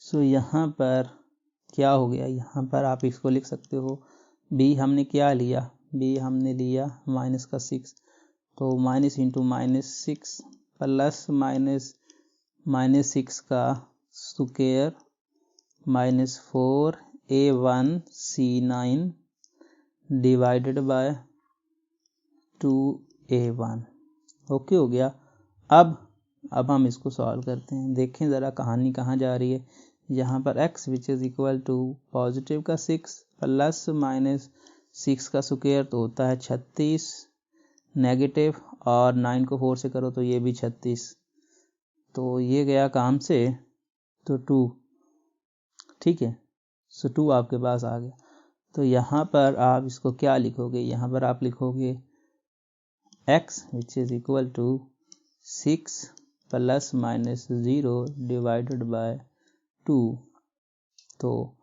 So यहाँ पर क्या हो गया, यहाँ पर आप इसको लिख सकते हो बी हमने क्या लिया, बी हमने लिया माइनस का 6, तो minus into minus 6 plus minus 6 का square minus 4a1c9 divided by 2a1। Okay हो गया। अब हम इसको सॉल्व करते हैं। देखें ज़रा कहानी कहाँ जा रही है। यहाँ पर x which is equal to positive का 6 प्लस माइनस 6 का स्क्वायर तो होता है 36, नेगेटिव और 9 को 4 से करो तो ये भी 36, तो ये गया काम से तो 2, ठीक है। सो 2 आपके पास आ गया। तो यहाँ पर आप इसको क्या लिखोगे, यहाँ पर आप लिखोगे x which is equal to 6 plus minus 0 divided by 2। तो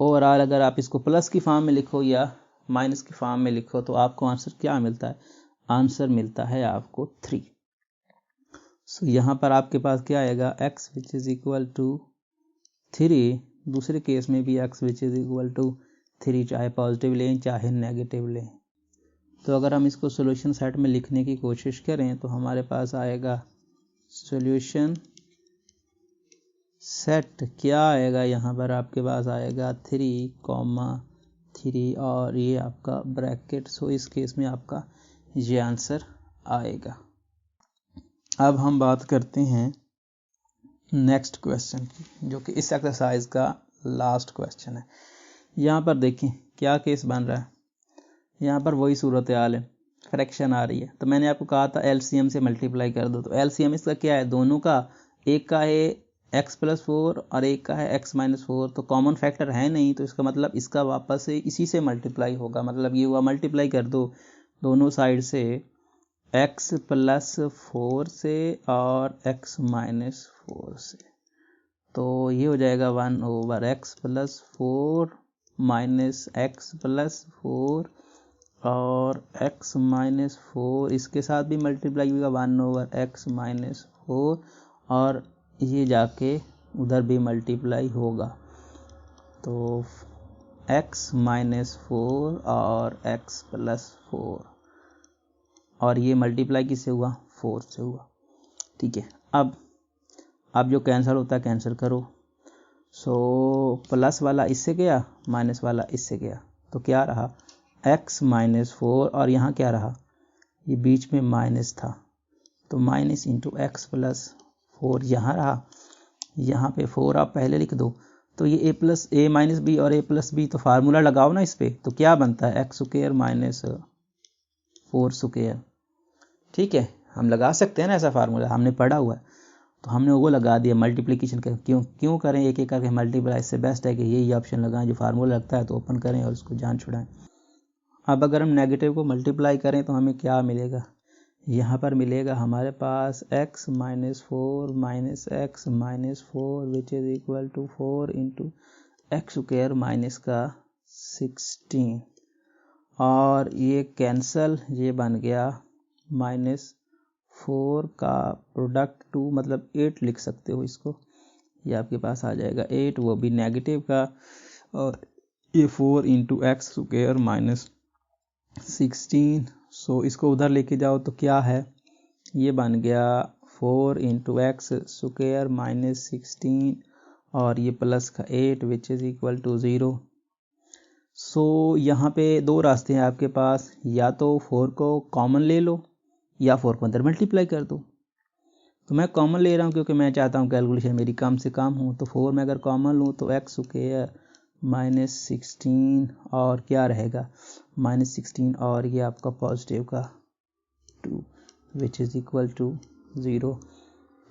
ओवरऑल अगर आप इसको प्लस की फॉर्म में लिखो या माइनस की फॉर्म में लिखो तो आपको आंसर क्या मिलता है, आंसर मिलता है आपको 3। सो यहाँ पर आपके पास क्या आएगा, x which is equal to 3। दूसरे केस में भी x which is equal to 3, चाहे पॉजिटिव लें चाहे नेगेटिव लें। तो अगर हम इसको सॉल्यूशन सेट में लिखने की कोशिश करें तो हमारे पास आएगा सॉल्यूशन सेट क्या आएगा, यहाँ पर आपके पास आएगा 3, और ये आपका ब्रैकेट। सो इस केस में आपका ये आंसर आएगा। अब हम बात करते हैं नेक्स्ट क्वेश्चन की, जो कि इस एक्सरसाइज का लास्ट क्वेश्चन है। यहाँ पर देखें क्या केस बन रहा है। यहाँ पर वही सूरत हाल है, फ्रैक्शन आ रही है। तो मैंने आपको कहा था एलसीएम से मल्टीप्लाई कर दो। तो एलसीएम इसका क्या है, दोनों का, एक का है x प्लस 4 और एक का है x माइनस 4, तो कॉमन फैक्टर है नहीं, तो इसका मतलब इसका वापस से इसी से मल्टीप्लाई होगा। मतलब ये हुआ मल्टीप्लाई कर दो दोनों साइड से x प्लस 4 से और x माइनस 4 से, तो ये हो जाएगा 1/x plus 4 minus x plus 4 और x माइनस 4 इसके साथ भी मल्टीप्लाई होगा 1/x माइनस 4 और ये जाके उधर भी मल्टीप्लाई होगा। तो x माइनस 4 और x प्लस 4 और ये मल्टीप्लाई किससे हुआ, 4 से हुआ, ठीक है। अब जो कैंसिल होता है कैंसिल करो। सो प्लस वाला इससे गया, माइनस वाला इससे गया, तो क्या रहा x माइनस 4 और यहाँ क्या रहा, ये बीच में माइनस था, तो माइनस इंटू एक्स प्लस 4 यहाँ रहा। यहाँ पे 4 आप पहले लिख दो, तो ये a माइनस बी और a प्लस बी, तो फार्मूला लगाओ ना इस पे, तो क्या बनता है एक्स स्क्वायर माइनस 4 स्क्वायर, ठीक है। हम लगा सकते हैं ना ऐसा फार्मूला, हमने पढ़ा हुआ है, तो हमने वो लगा दिया। मल्टीप्लिकेशन कर क्यों करें एक एक करके मल्टीप्लाई, इससे बेस्ट है कि यही ऑप्शन लगाएं जो फार्मूला लगता है तो ओपन करें और उसको जान छुड़ाएं। अब अगर हम नेगेटिव को मल्टीप्लाई करें तो हमें क्या मिलेगा, यहाँ पर मिलेगा हमारे पास x minus 4 minus x minus 4 which is equal to 4 into x square minus का 16 और ये कैंसल, ये बन गया माइनस 4 का प्रोडक्ट 2 मतलब 8 लिख सकते हो इसको, ये आपके पास आ जाएगा 8, वो भी नेगेटिव का, और ये 4 इंटू एक्स स्क्वायर माइनस 16। सो इसको उधर लेके जाओ तो क्या है, ये बन गया 4 इंटू एक्स स्क्वायर माइनस 16 और ये प्लस का 8 विच इज़ इक्वल टू 0। सो यहाँ पे दो रास्ते हैं आपके पास, या तो 4 को कॉमन ले लो या 4 को अंदर मल्टीप्लाई कर दो। तो मैं कॉमन ले रहा हूँ क्योंकि मैं चाहता हूँ कैलकुलेशन मेरी कम से कम हो। तो 4 में अगर कॉमन लूँ तो एक्स स्क्वायर माइनस 16 और क्या रहेगा माइनस 16 और ये आपका पॉजिटिव का 2 विच इज़ इक्वल टू 0,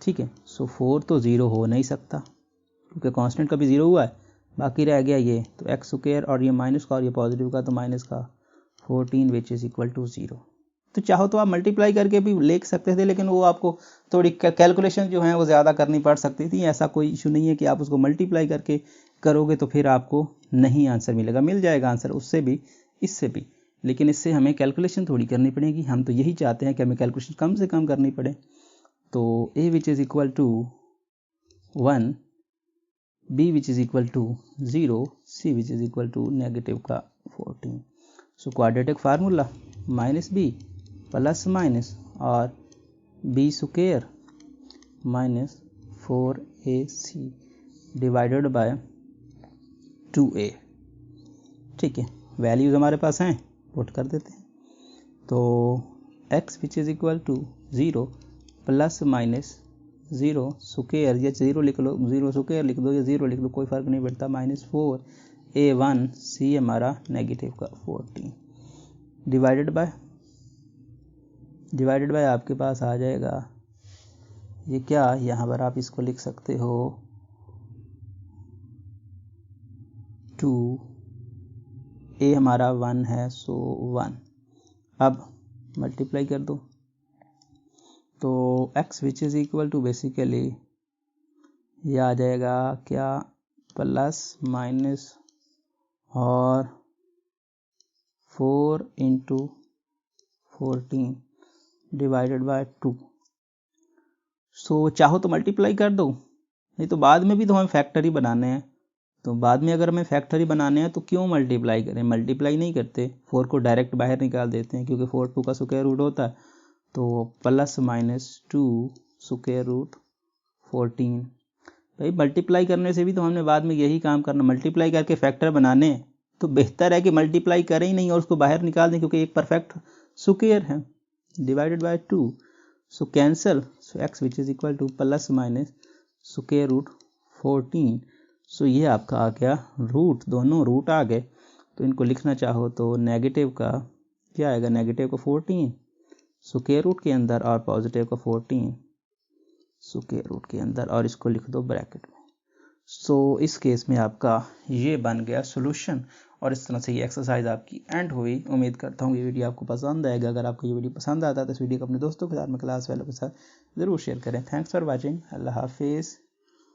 ठीक है। सो 4 तो 0 हो नहीं सकता क्योंकि कांस्टेंट का भी 0 हुआ है, बाकी रह गया ये, तो एक्स स्क्वायर और ये माइनस का और ये पॉजिटिव का, तो माइनस का 14 विच इज़ इक्वल टू 0। तो चाहो तो आप मल्टीप्लाई करके भी लिख सकते थे, लेकिन वो आपको थोड़ी कैलकुलेशन जो है वो ज़्यादा करनी पड़ सकती थी। ऐसा कोई इशू नहीं है कि आप उसको मल्टीप्लाई करके करोगे तो फिर आपको नहीं आंसर मिलेगा, मिल जाएगा आंसर उससे भी इससे भी, लेकिन इससे हमें कैलकुलेशन थोड़ी करनी पड़ेगी। हम तो यही चाहते हैं कि हमें कैलकुलेशन कम से कम करनी पड़े। तो a which is equal to 1, b which is equal to 0, c which is equal to negative का 14। So quadratic formula minus b plus minus और b square minus 4ac divided by 2a। ठीक है, values हमारे पास हैं, put कर देते हैं। तो x which is equal to 0 plus minus 0 square या 0 लिख लो, 0 स्क्वायर लिख दो या 0 लिख दो, कोई फर्क नहीं पड़ता, माइनस 4a1 c हमारा नेगेटिव का 14 डिवाइडेड बाय आपके पास आ जाएगा ये क्या, यहाँ पर आप इसको लिख सकते हो 2, a हमारा 1 है, सो 1। अब मल्टीप्लाई कर दो, तो x which is equal to basically ये आ जाएगा क्या, प्लस माइनस और 4 इंटू 14 डिवाइडेड बाय 2। सो चाहो तो मल्टीप्लाई कर दो, नहीं तो बाद में भी तो हमें फैक्टर ही बनाने हैं। तो बाद में अगर हमें फैक्टर ही बनाने हैं तो क्यों मल्टीप्लाई करें, मल्टीप्लाई नहीं करते, 4 को डायरेक्ट बाहर निकाल देते हैं क्योंकि 4 2 का स्क्वायर रूट होता है। तो प्लस माइनस 2 स्क्वायर रूट 14। भाई मल्टीप्लाई करने से भी तो हमने बाद में यही काम करना, मल्टीप्लाई करके फैक्टर बनाने, तो बेहतर है कि मल्टीप्लाई करें ही नहीं और उसको बाहर निकाल दें क्योंकि एक परफेक्ट स्क्वायर है। Divided by 2, so cancel, so x which is equal to plus minus square root 14। So ये आपका आ गया रूट, दोनों रूट आ गए। तो इनको लिखना चाहो तो नेगेटिव का क्या आएगा, नेगेटिव का 14 स्क्वायर रूट के अंदर और पॉजिटिव का 14 स्क्वायर रूट के अंदर, और इसको लिख दो ब्रैकेट में। सो इस केस में आपका ये बन गया सॉल्यूशन। और इस तरह से ये एक्सरसाइज आपकी एंड हुई। उम्मीद करता हूँ ये वीडियो आपको पसंद आएगा। अगर आपको ये वीडियो पसंद आता है तो इस वीडियो को अपने दोस्तों के साथ में, क्लास वालों के साथ ज़रूर शेयर करें। Thanks for watching. अल्लाह हाफिज़।